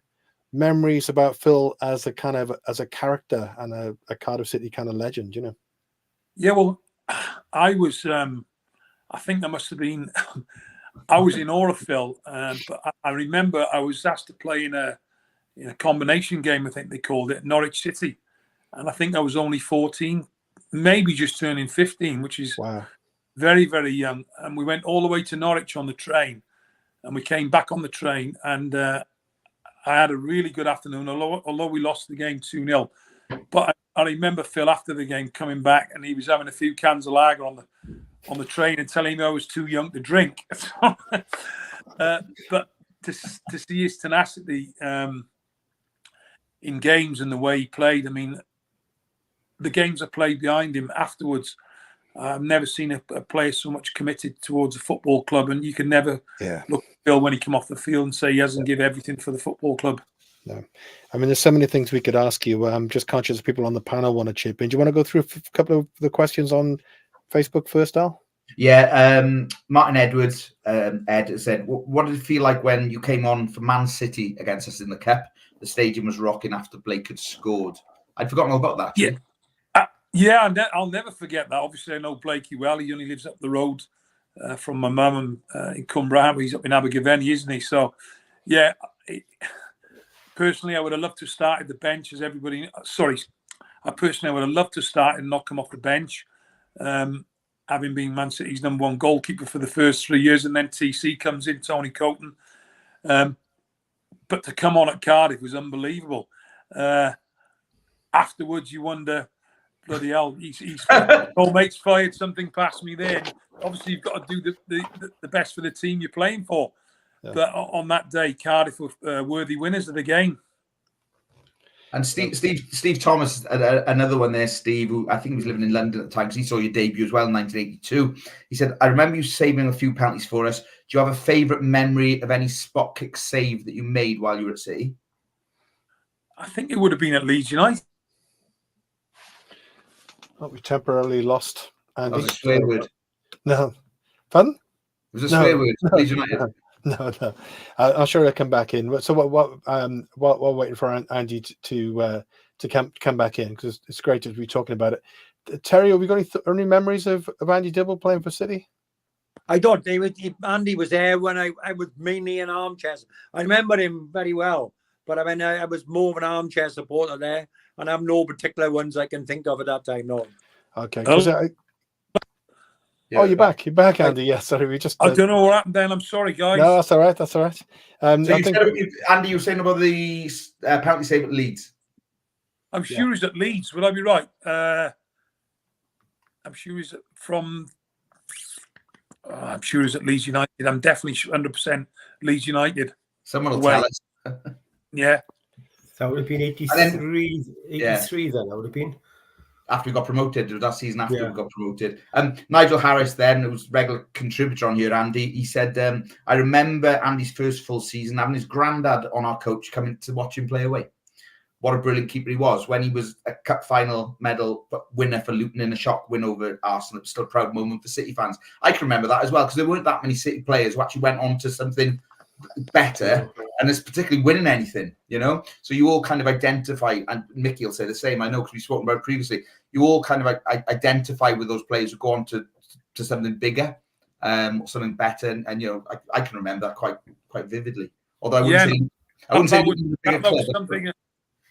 S2: memories about Phil as a character and a Cardiff City kind of legend?
S5: Yeah, well, I was. I think there must have been. I was in awe of Phil, but I remember I was asked to play in a combination game. I think they called it Norwich City, and I think I was only 14. Maybe just turning 15, which is very, very young. And we went all the way to Norwich on the train, and we came back on the train, and I had a really good afternoon, although we lost the game 2-0. But I remember Phil after the game coming back, and he was having a few cans of lager on the train and telling me I was too young to drink. But to see his tenacity in games and the way he played, I mean, the games I played behind him afterwards, I've never seen a player so much committed towards a football club, and you can never look at Phil when he come off the field and say he hasn't give everything for the football club.
S2: No, I mean, there's so many things we could ask you. I'm just conscious of people on the panel want to chip in. Do you want to go through a couple of the questions on Facebook first, Al?
S4: Yeah, Martin Edwards, Ed said, what did it feel like when you came on for Man City against us in the Cup? The stadium was rocking after Blake had scored. I'd forgotten all about that. Actually.
S5: Yeah, I'll never forget that. Obviously, I know Blakey well. He only lives up the road from my mum in Cumbria. He's up in Abergavenny, isn't he? So, yeah, personally, I would have loved to start at the bench as everybody. I would have loved to start and not come off the bench. Having been Man City's number one goalkeeper for the first 3 years, and then TC comes in, Tony Coton. But to come on at Cardiff was unbelievable. Afterwards, you wonder, bloody hell, he's old mate's fired something past me there. Obviously, you've got to do the best for the team you're playing for. Yeah. But on that day, Cardiff were worthy winners of the game.
S4: And Steve Thomas, another one there, Steve, who I think he was living in London at the time, because he saw your debut as well in 1982. He said, I remember you saving a few penalties for us. Do you have a favourite memory of any spot kick save that you made while you were at City?
S5: I think it would have been at Leeds United.
S2: Oh, we temporarily lost Andy.
S4: That was a swear word.
S2: No. Pardon?
S4: It was a swear word. Leeds United.
S2: No. I'm sure he'll come back in. So what we're waiting for Andy to come back in, because it's great to be talking about it. Terry, have we got any memories of Andy Dibble playing for City?
S1: I don't. Andy was there when I was mainly in armchairs. I remember him very well, but I mean, I was more of an armchair supporter there, and I have no particular ones I can think of at that time. No.
S2: Okay. You're back. You're back, Andy. Yeah, sorry. We just.
S5: I don't know what happened then. I'm sorry, guys.
S2: No, that's all right.
S4: So Andy, you were saying about the penalty save at Leeds.
S5: I'm sure he's at Leeds. Would I be right? I'm sure he's from. I'm sure he's at Leeds United. I'm definitely 100% Leeds United.
S4: Someone will tell us.
S5: Yeah.
S3: That would have been 83. 83 then. That would have been.
S4: After we got promoted, that season after we got promoted. Nigel Harris then, who was regular contributor on here, Andy, he said, I remember Andy's first full season having his granddad on our coach coming to watch him play away. what a brilliant keeper he was when he was a cup final medal winner for Luton in a shock win over Arsenal. It was still a proud moment for City fans. I can remember that as well, because there weren't that many City players who actually went on to something better, and it's particularly winning anything, you know. So you all kind of identify, and Mickey will say the same, I know, because we've spoken about it previously. You all kind of identify with those players who go on to something bigger, something better, and you know, I can remember that quite vividly. Although I wouldn't say
S5: that was something.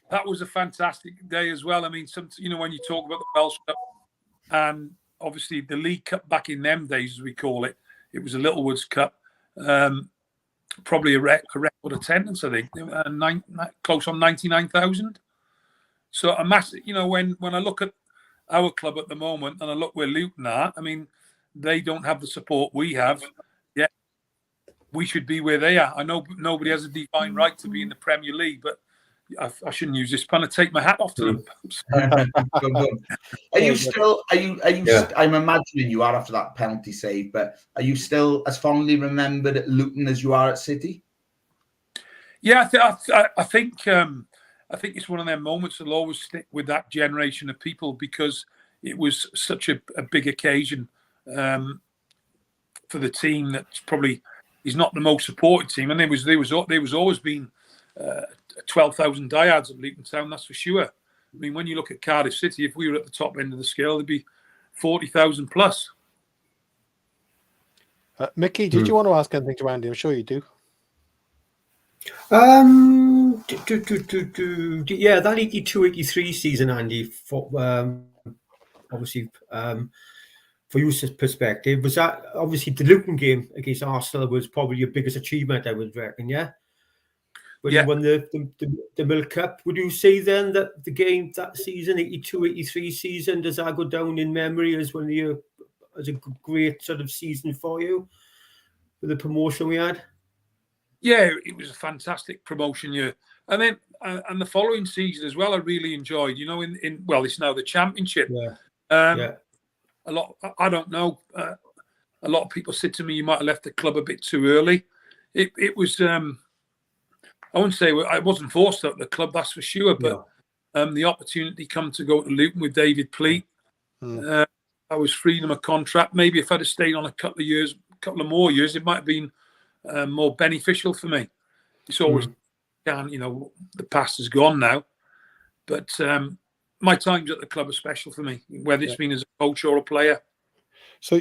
S5: That was a fantastic day as well. I mean, you know, when you talk about the Welsh Cup and obviously the League Cup back in them days, as we call it, it was a Littlewoods Cup. Probably a record attendance, I think, close on 99,000. So a massive, you know, when I look at our club at the moment and I look where Luton are, I mean, they don't have the support we have. Yeah, we should be where they are. I know nobody has a divine right to be in the Premier League, but I shouldn't use this pun. I take my hat off to them.
S4: Are you still? Are you? Yeah. I'm imagining you are after that penalty save, but are you still as fondly remembered at Luton as you are at City?
S5: Yeah, I think it's one of them moments that'll always stick with that generation of people, because it was such a big occasion for the team that probably is not the most supported team, and there was always been 12,000 diehards at Luton Town, that's for sure. I mean, when you look at Cardiff City, if we were at the top end of the scale, there'd be 40,000 plus.
S2: Mickey, did you want to ask anything to Andy? I'm sure you do.
S3: Yeah, that 82-83 season, Andy, for obviously for your perspective, was that obviously the Luton game against Arsenal was probably your biggest achievement, I would reckon, yeah? When you won the Milk Cup, would you say then that the game that season, 82-83 season, does that go down in memory as as a great sort of season for you with the promotion we had?
S5: Yeah, it was a fantastic promotion year, and then and the following season as well, I really enjoyed. You know, it's now the Championship. A lot. I don't know. A lot of people said to me, "You might have left the club a bit too early." It was. I wouldn't say I wasn't forced out of the club, that's for sure. But the opportunity come to go to Luton with David Pleat. I was freed of a contract. Maybe if I'd have stayed on a couple of more years, it might have been more beneficial for me. It's always, you know, the past is gone now. But my times at the club are special for me, whether it's been as a coach or a player.
S2: So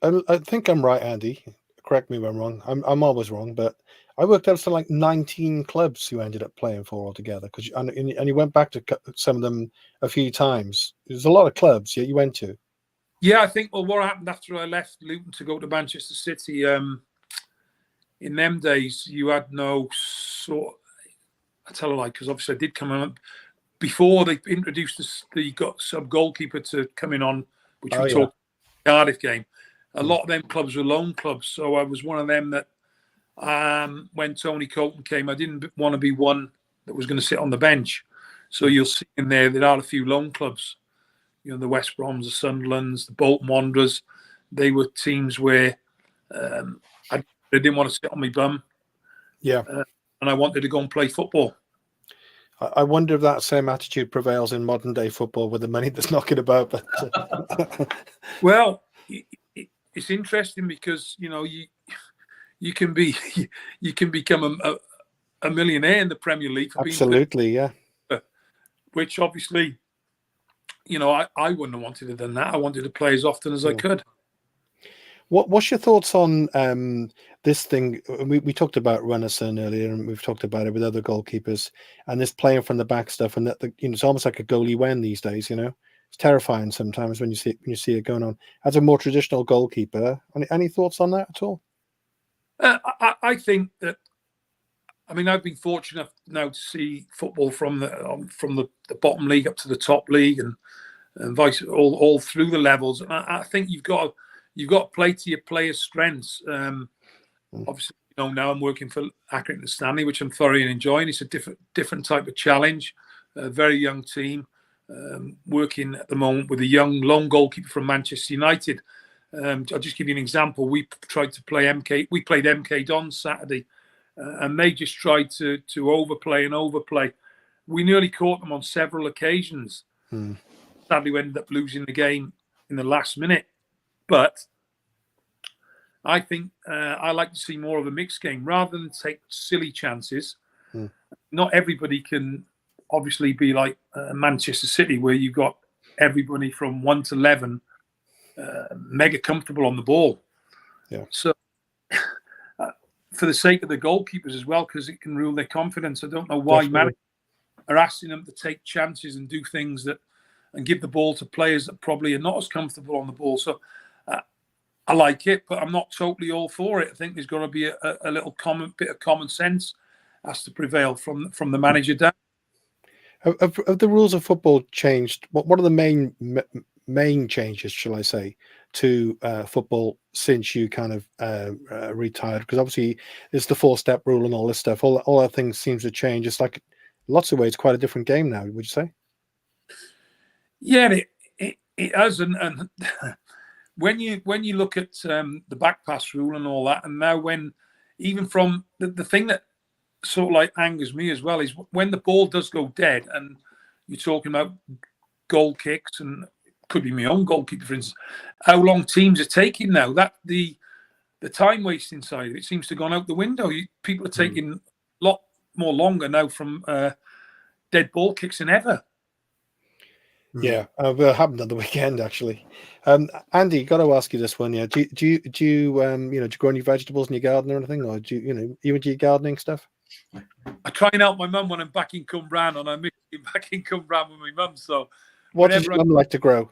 S2: I think I'm right, Andy. Correct me if I'm wrong. I'm always wrong, but I worked out to like 19 clubs you ended up playing for altogether, and you went back to some of them a few times. There's a lot of clubs you went to.
S5: Yeah, I think. Well, what happened after I left Luton to go to Manchester City? In them days, you had no sort. I tell a lie, because obviously I did come on before they introduced the sub goalkeeper to coming on, which we talked Cardiff game. A lot of them clubs were loan clubs, so I was one of them that. When Tony Colton came, I didn't want to be one that was going to sit on the bench. So you'll see in there are a few loan clubs. You know, the West Broms, the Sunderlands, the Bolton Wanderers. They were teams where I didn't want to sit on my bum. Yeah. And I wanted to go and play football.
S2: I wonder if that same attitude prevails in modern day football with the money that's knocking about. But
S5: well, it's interesting because, you know, you can become a millionaire in the Premier League.
S2: Absolutely, yeah.
S5: Which obviously, you know, I wouldn't have wanted to do that. I wanted to play as often as I could.
S2: What's your thoughts on this thing? We talked about Runnison earlier, and we've talked about it with other goalkeepers, and this playing from the back stuff, and that it's almost like a goalie when these days. You know, it's terrifying sometimes when you see it going on. As a more traditional goalkeeper, any thoughts on that at all?
S5: I think that, I mean, I've been fortunate enough now to see football from the bottom league up to the top league and vice all through the levels. And I think you've got to play to your players' strengths. Obviously, you know, now I'm working for Accrington Stanley, which I'm thoroughly enjoying. It's a different type of challenge. A very young team, working at the moment with a young lone goalkeeper from Manchester United. I'll just give you an example. We tried to play MK. We played MK Dons Saturday, and they just tried to overplay. we nearly caught them on several occasions.
S2: Hmm.
S5: Sadly, we ended up losing the game in the last minute. But I think I like to see more of a mixed game rather than take silly chances.
S2: Hmm.
S5: Not everybody can obviously be like Manchester City, where you've got everybody from 1 to 11 mega comfortable on the ball.
S2: Yeah.
S5: So for the sake of the goalkeepers as well, because it can rule their confidence, I don't know why managers are asking them to take chances and do things and give the ball to players that probably are not as comfortable on the ball. So I like it, but I'm not totally all for it. I think there's got to be a little bit of common sense has to prevail from the manager down.
S2: Have the rules of football changed? What are the main changes, shall I say, to football since you kind of retired? Because obviously there's the 4-step rule and all this stuff. All that things seems to change. It's like lots of ways quite a different game now. Would you say?
S5: Yeah, it has, and when you look at the back pass rule and all that, and now when even from the thing that sort of like angers me as well is when the ball does go dead, and you're talking about goal kicks, and could be my own goalkeeper, for instance, how long teams are taking now. That the time wasting side of it seems to have gone out the window. People are taking a lot more longer now from dead ball kicks than ever.
S2: Yeah, it happened on the weekend actually. Andy, got to ask you this one. Yeah, do you do you grow any vegetables in your garden or anything, or do you into your gardening stuff?
S5: I try and help my mum when I'm back in Cumbraen, and I'm back in Cumbraen with my mum. So
S2: what does your mum like to grow?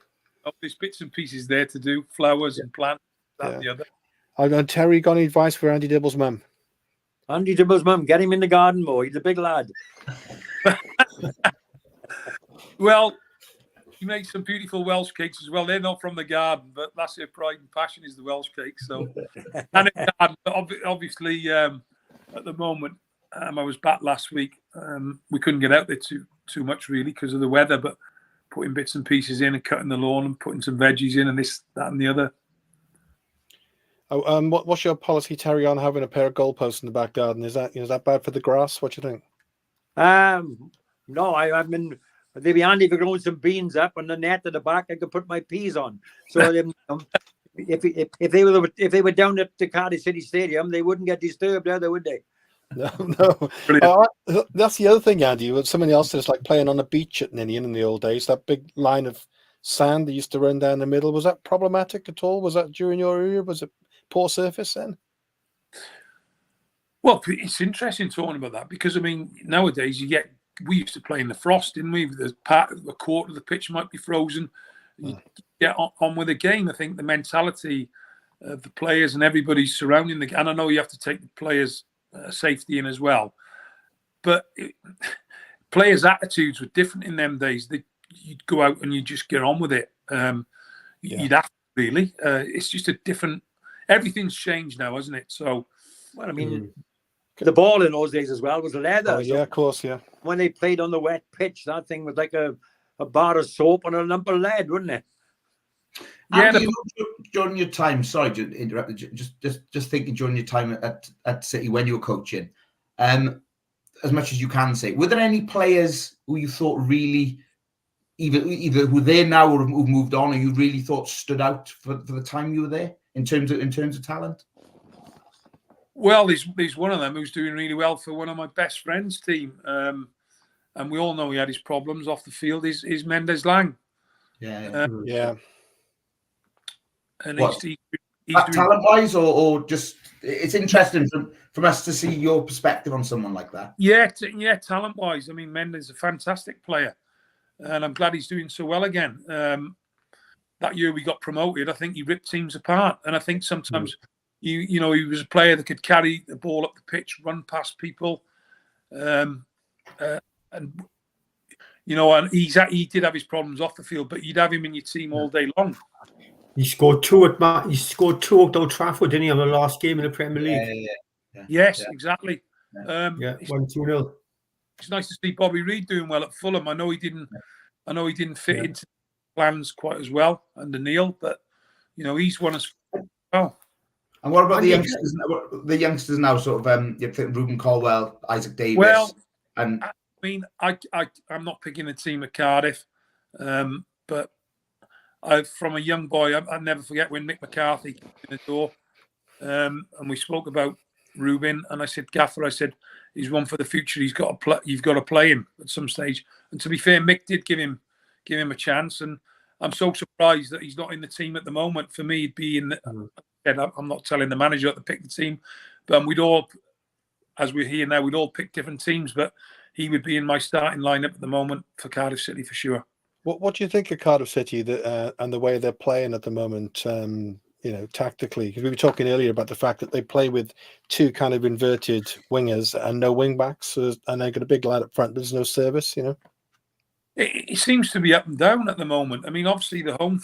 S5: There's bits and pieces there to do, flowers and plants, that and the other.
S2: And Terry, got any advice for Andy Dibble's mum?
S1: Andy Dibble's mum, get him in the garden more. He's a big lad.
S5: Well, she makes some beautiful Welsh cakes as well. They're not from the garden, but that's her pride and passion is the Welsh cake. So, and obviously, at the moment, I was back last week. We couldn't get out there too much really because of the weather, but putting bits and pieces in and cutting the lawn and putting some veggies in and this, that, and the other.
S2: Oh, what's your policy, Terry, on having a pair of goalposts in the back garden? Is that bad for the grass? What do you think?
S1: No, I've been. They'd be handy for growing some beans up and the net at the back. I could put my peas on. So if they were down at the Cardiff City Stadium, they wouldn't get disturbed either, would they?
S2: No. That's the other thing, Andy. Somebody else that's like playing on a beach at Ninian in the old days. That big line of sand that used to run down the middle. Was that problematic at all? Was that during your era? Was it poor surface then?
S5: Well, it's interesting talking about that because I mean nowadays we used to play in the frost, didn't we? A quarter of the pitch might be frozen. You get on with the game. I think the mentality of the players and everybody surrounding and I know you have to take the players' safety in as well, but players' attitudes were different in them days. You'd go out and you just get on with it. You'd have to really. It's just a different. Everything's changed now, hasn't it? So,
S1: well, I mean. The ball in those days as well was leather.
S2: Oh, yeah, of course, yeah.
S1: When they played on the wet pitch, that thing was like a bar of soap and a lump of lead, wouldn't it?
S4: Yeah. During your time, sorry to interrupt. Just thinking during your time at City when you were coaching, as much as you can say, were there any players who you thought really, either who are there now or who've moved on, or you really thought stood out for the time you were there in terms of talent?
S5: Well, there's one of them who's doing really well for one of my best friends' team, and we all know he had his problems off the field. Is Mendes Lang?
S4: Yeah.
S5: And he's
S4: talent-wise, or just it's interesting from us to see your perspective on someone like that.
S5: Yeah, talent-wise. I mean, Mendes is a fantastic player, and I'm glad he's doing so well again. That year we got promoted, I think he ripped teams apart, and I think sometimes. He was a player that could carry the ball up the pitch, run past people, and he did have his problems off the field, but you'd have him in your team all day long.
S3: He scored two at Old Trafford, didn't he, on the last game in the Premier League?
S5: Yeah. Yes, exactly.
S3: 1-2-0.
S5: It's nice to see Bobby Reid doing well at Fulham. I know he didn't fit into plans quite as well under Neil, but he's won us well.
S4: And what about the youngsters? The youngsters now, sort of, you think Ruben Colwell, Isaac Davis,
S5: well,
S4: and
S5: mean, I'm not picking the team at Cardiff, but from a young boy, I never forget when Mick McCarthy came in the door, and we spoke about Reuben, and I said, Gaffer, I said, he's one for the future. He's got to play. You've got to play him at some stage. And to be fair, Mick did give him a chance, and I'm so surprised that he's not in the team at the moment. For me, he'd be in. I'm not telling the manager to pick the team, but we'd all, as we're here now, we'd all pick different teams, but he would be in my starting lineup at the moment for Cardiff City for sure.
S2: What do you think of Cardiff City and the way they're playing at the moment? Tactically, because we were talking earlier about the fact that they play with two kind of inverted wingers and no wing backs, and they've got a big lad up front. There's no service,
S5: It seems to be up and down at the moment. I mean, obviously the home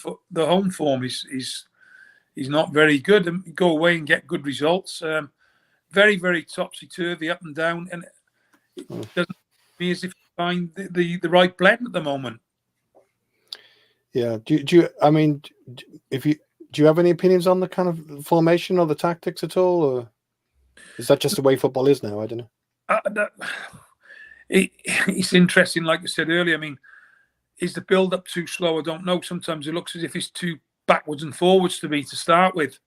S5: form is not very good, and you go away and get good results. Very, very topsy turvy, up and down, and it doesn't seem to me as if you find the right blend at the moment.
S2: Yeah. Do you have any opinions on the kind of formation or the tactics at all, or is that just the way football is now? I don't know.
S5: It's interesting, like I said earlier. I mean, is the build-up too slow? I don't know. Sometimes it looks as if it's too backwards and forwards to start with.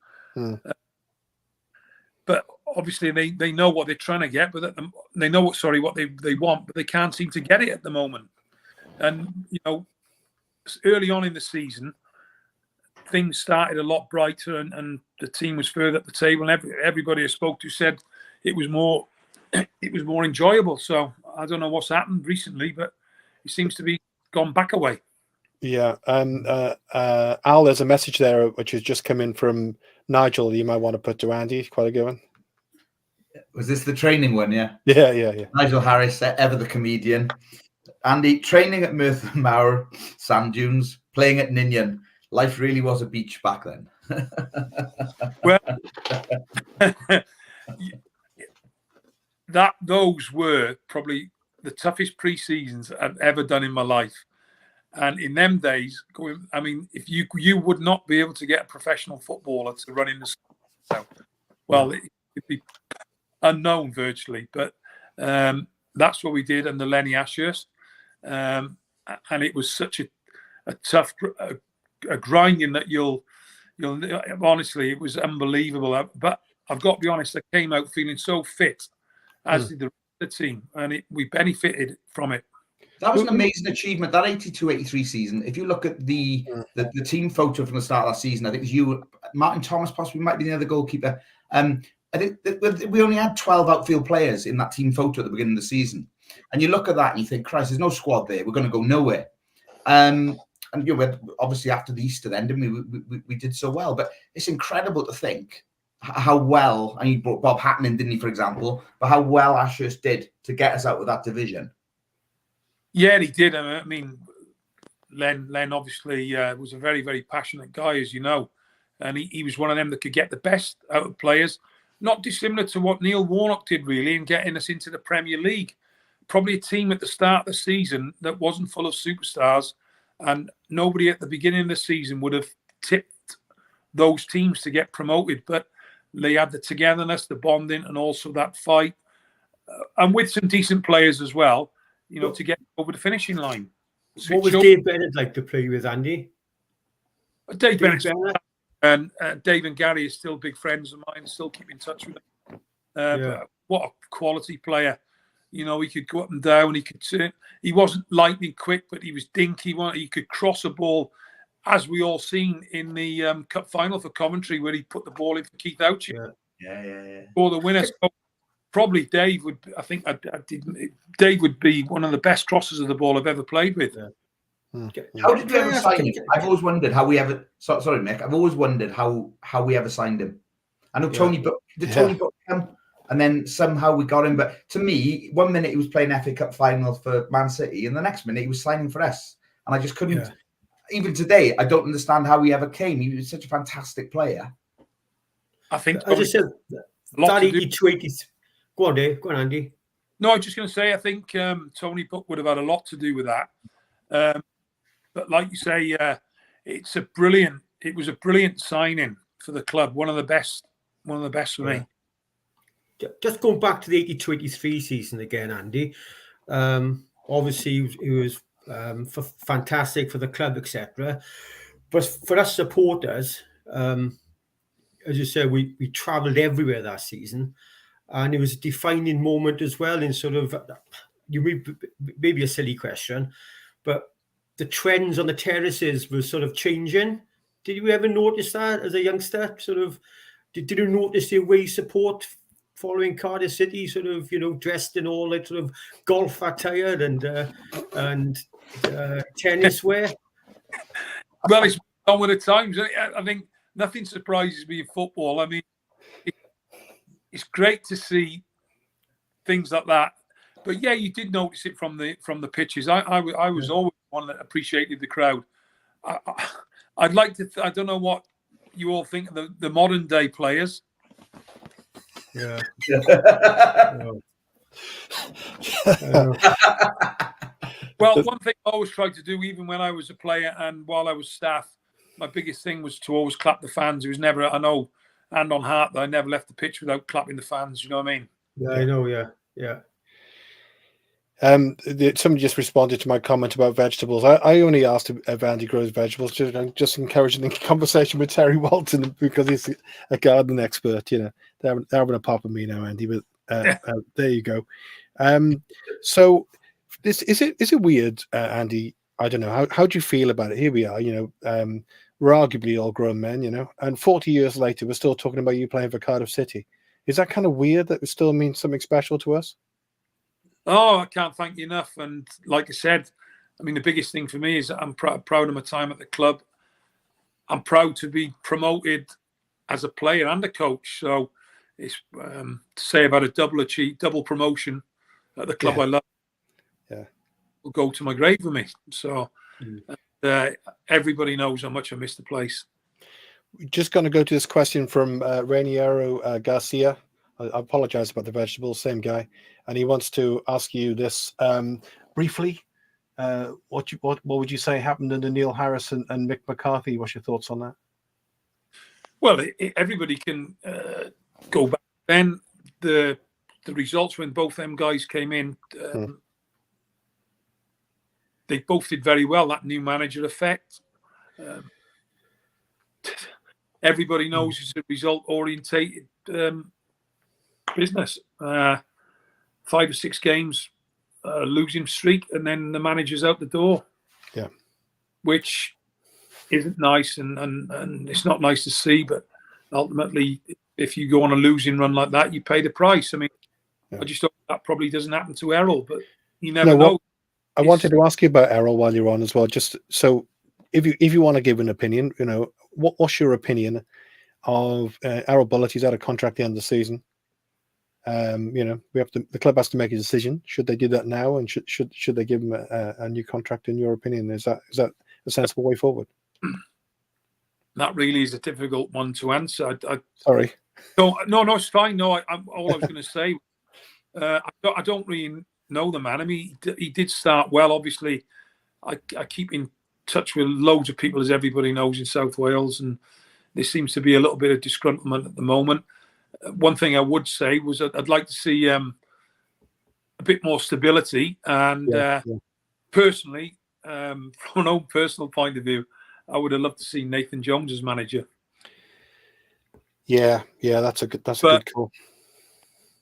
S5: But obviously they know what they're trying to get, but they know what they want, but they can't seem to get it at the moment. And early on in the season, things started a lot brighter, and the team was further up the table. And everybody I spoke to said it was more enjoyable. So I don't know what's happened recently, but it seems to be gone back away.
S2: Yeah, and Al, there's a message there which has just come in from Nigel. You might want to put to Andy. Quite a good one.
S4: Was this the training one? Yeah.
S2: Yeah.
S4: Nigel Harris, ever the comedian. Andy, training at Merthyr Mawr sand dunes, playing at Ninian. Life really was a beach back then.
S5: Well, those were probably the toughest pre-seasons I've ever done in my life. And in them days, if you would not be able to get a professional footballer to run in the well, it'd be unknown virtually. But that's what we did under Lenny Ashurst. And it was such a tough grinding that you'll honestly, it was unbelievable. But I've got to be honest, I came out feeling so fit, as did the team, and we benefited from it.
S4: That was an amazing achievement, that 82-83 season. If you look at the team photo from the start of that season, I think it was you, Martin Thomas possibly might be the other goalkeeper. I think we only had 12 outfield players in that team photo at the beginning of the season. And you look at that and you think, Christ, there's no squad there. We're going to go nowhere. And obviously after the Easter end, and we did so well. But it's incredible to think how well, and he brought Bob Hatton in, didn't he, for example, but how well Ashurst did to get us out of that division. Yeah,
S5: he did. I mean, Len obviously was a very, very passionate guy, as you know. And he was one of them that could get the best out of players. Not dissimilar to what Neil Warnock did, really, in getting us into the Premier League. Probably a team at the start of the season that wasn't full of superstars, and nobody at the beginning of the season would have tipped those teams to get promoted. But they had the togetherness, the bonding, and also that fight, and with some decent players as well, to get over the finishing line.
S3: What was Dave Bennett like to play with, Andy?
S5: Dave Bennett and Dave and Gary are still big friends of mine, still keep in touch with them. What a quality player. He could go up and down. He could turn. He wasn't lightning quick, but he was dinky. He could cross a ball, as we all seen in the cup final for Coventry, where he put the ball in for Keith Ouchie.
S4: Yeah.
S5: For the winner. So probably Dave would. I think Dave would be one of the best crossers of the ball I've ever played with.
S2: Yeah.
S4: How did we ever sign him? I've always wondered how we ever. Sorry, Mick. I've always wondered how we ever signed him. I know Tony Book. Did Tony Book come? And then somehow we got him. But to me, 1 minute he was playing FA Cup final for Man City, and the next minute he was signing for us. And I just couldn't. Yeah. Even today, I don't understand how he ever came. He was such a fantastic player.
S5: I think.
S3: I just said that 82-80. Go on, Dave. Go on, Andy.
S5: No, I'm just going to say I think Tony Book would have had a lot to do with that. But like you say, it was a brilliant signing for the club. One of the best for me.
S3: Just going back to the 82-83 season again, Andy. Obviously, it was fantastic for the club, etc. But for us supporters, as you said, we travelled everywhere that season, and it was a defining moment as well. In sort of, maybe a silly question, but the trends on the terraces were sort of changing. Did you ever notice that as a youngster? Sort of, did you notice the away support following Cardiff City, sort of, dressed in all that sort of golf attire and tennis wear?
S5: Well, it's on with the times. I think nothing surprises me in football. I mean, it's great to see things like that. But yeah, you did notice it from the pitches. I was always one that appreciated the crowd. I'd like to. I don't know what you all think of the modern day players.
S3: Yeah.
S5: Well, one thing I always tried to do, even when I was a player and while I was staff, my biggest thing was to always clap the fans. It was never, I know, hand on heart, that I never left the pitch without clapping the fans. You know what I mean?
S3: Yeah, I know. Yeah.
S2: Somebody just responded to my comment about vegetables. I only asked if Andy grows vegetables, just encouraging the conversation with Terry Walton because he's a gardening expert. They're having a pop at me now, Andy. But there you go. So this is it weird, Andy? I don't know. How do you feel about it? Here we are. We're arguably all grown men. And 40 years later, we're still talking about you playing for Cardiff City. Is that kind of weird that it still means something special to us?
S5: Oh, I can't thank you enough. And like I said, I mean, the biggest thing for me is that I'm proud of my time at the club. I'm proud to be promoted as a player and a coach. So it's to say about a double promotion at the club I love.
S2: Yeah,
S5: will go to my grave with me. So everybody knows how much I miss the place.
S2: We're just going to go to this question from Rainiero Garcia. I apologize about the vegetables, same guy. And he wants to ask you this briefly. What would you say happened under Neil Harris and Mick McCarthy? What's your thoughts on that? Well,
S5: everybody can go back. Then the results when both them guys came in, they both did very well. That new manager effect. Everybody knows it's a result-orientated business. 5 or 6 games losing streak, and then the manager's out the door.
S2: Yeah, which
S5: isn't nice, and it's not nice to see. But ultimately, if you go on a losing run like that, you pay the price. I mean, I just thought that probably doesn't happen to Errol, but you never know.
S2: I wanted to ask you about Errol while you're on as well. Just so, if you want to give an opinion, what's your opinion of Errol Bullitt? He's out of contract at the end of the season. The club has to make a decision. Should they do that now, and should they give him a new contract? In your opinion, is that a sensible way forward?
S5: That really is a difficult one to answer.
S2: Sorry.
S5: No, it's fine. No, all I was going to say, I don't really know the man. I mean, he did start well. Obviously, I keep in touch with loads of people, as everybody knows, in South Wales, and there seems to be a little bit of disgruntlement at the moment. One thing I would say was that I'd like to see a bit more stability. And personally, from an own personal point of view, I would have loved to see Nathan Jones as manager.
S2: Yeah, that's a good call.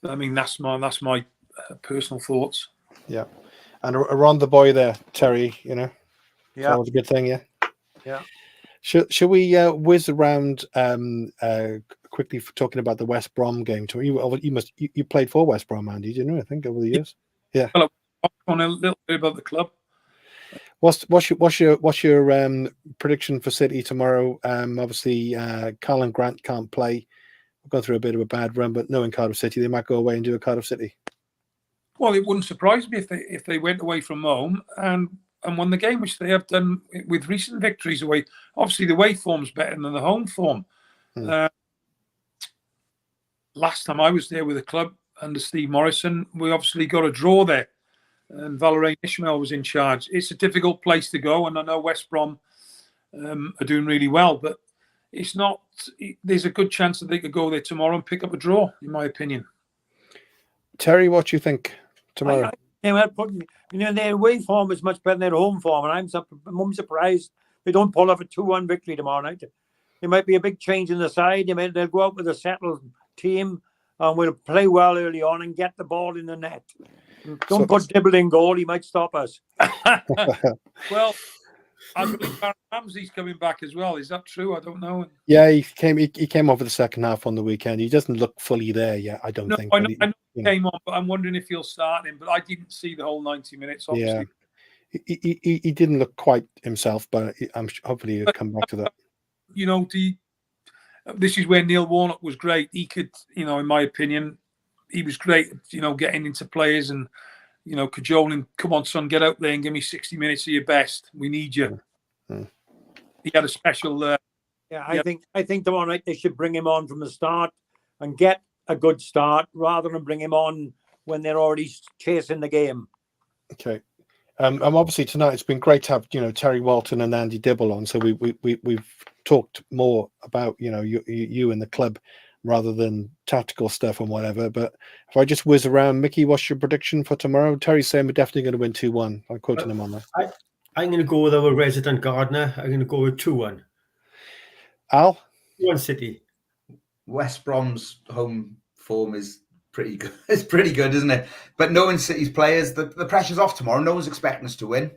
S5: I mean, that's my personal thoughts.
S2: Yeah, and around the boy there, Terry.
S1: Yeah,
S2: that was a good thing.
S1: Yeah.
S2: Should we whiz around quickly for talking about the West Brom game? You played for West Brom, Andy, didn't you? I think over the years. Yeah.
S5: Well, I'll talk on a little bit about the club.
S2: What's your prediction for City tomorrow? Obviously, Colin Grant can't play. We've gone through a bit of a bad run, but knowing Cardiff City, they might go away and do a Cardiff City.
S5: Well, it wouldn't surprise me if they went away from home and won the game, which they have done with recent victories away. Obviously, the away form's better than the home form. Last time I was there with the club under Steve Morrison, we obviously got a draw there, and Valérien Ismaël was in charge. It's a difficult place to go, and I know West Brom are doing really well, but it's not. There's a good chance that they could go there tomorrow and pick up a draw, in my opinion.
S2: Terry, what do you think tomorrow?
S1: well, their away form is much better than their home form, and I'm surprised they don't pull off a 2-1 victory tomorrow night. There might be a big change in the side. They'll go out with a settled team and will play well early on and get the ball in the net. Don't put Dibble in goal; he might stop us.
S5: Well, I believe Aaron Ramsey's coming back as well. Is that true? I don't know.
S2: Yeah, he came over the second half on the weekend. He doesn't look fully there yet, I don't think.
S5: I know he came on, but I'm wondering if he'll start him. But I didn't see the whole 90 minutes, obviously.
S2: Yeah. He didn't look quite himself, but hopefully he'll come back to that.
S5: This is where Neil Warnock was great. He could, in my opinion, he was great, getting into players and, cajoling, come on, son, get out there and give me 60 minutes of your best. We need you. He had a special...
S1: I think tomorrow night they should bring him on from the start and get a good start rather than bring him on when they're already chasing the game.
S2: Okay. Obviously tonight it's been great to have Terry Walton and Andy Dibble on, so we've talked more about you and the club rather than tactical stuff and whatever. But if I just whiz around, Mickey, what's your prediction for tomorrow? Terry's saying we're definitely going to win 2-1. I'm quoting him on that.
S3: I'm going to go with our resident gardener. I'm going to go with 2-1.
S2: Al?
S3: 2-1 City.
S4: West Brom's home form is pretty good. It's pretty good, isn't it? But knowing City's players, the pressure's off tomorrow. No one's expecting us to win.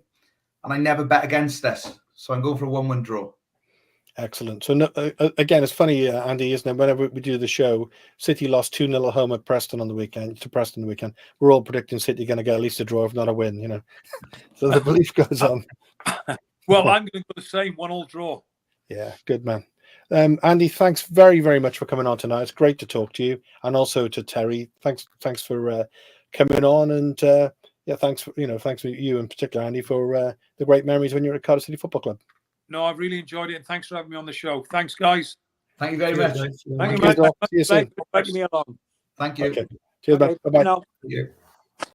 S4: And I never bet against us. So I'm going for a 1-1 draw.
S2: Excellent. So, again, it's funny, Andy, isn't it? Whenever we do the show, City lost 2-0 at home at Preston on the weekend. We're all predicting City going to get at least a draw, if not a win, So the belief goes on.
S5: Well, I'm going to go the same, 1-1 draw.
S2: Yeah, good man. Andy, thanks very, very much for coming on tonight. It's great to talk to you, and also to Terry. Thanks for coming on, and thanks for you in particular, Andy, for the great memories when you were at Cardiff City Football Club.
S5: No, I've really enjoyed it, and thanks for having me on the show. Thanks, guys.
S4: Thank you very much.
S1: Thank you, Mike.
S2: See you soon.
S1: Thank you.
S4: Thank you.
S2: Okay. Cheers, man. Bye-bye.
S1: No.
S4: Yeah.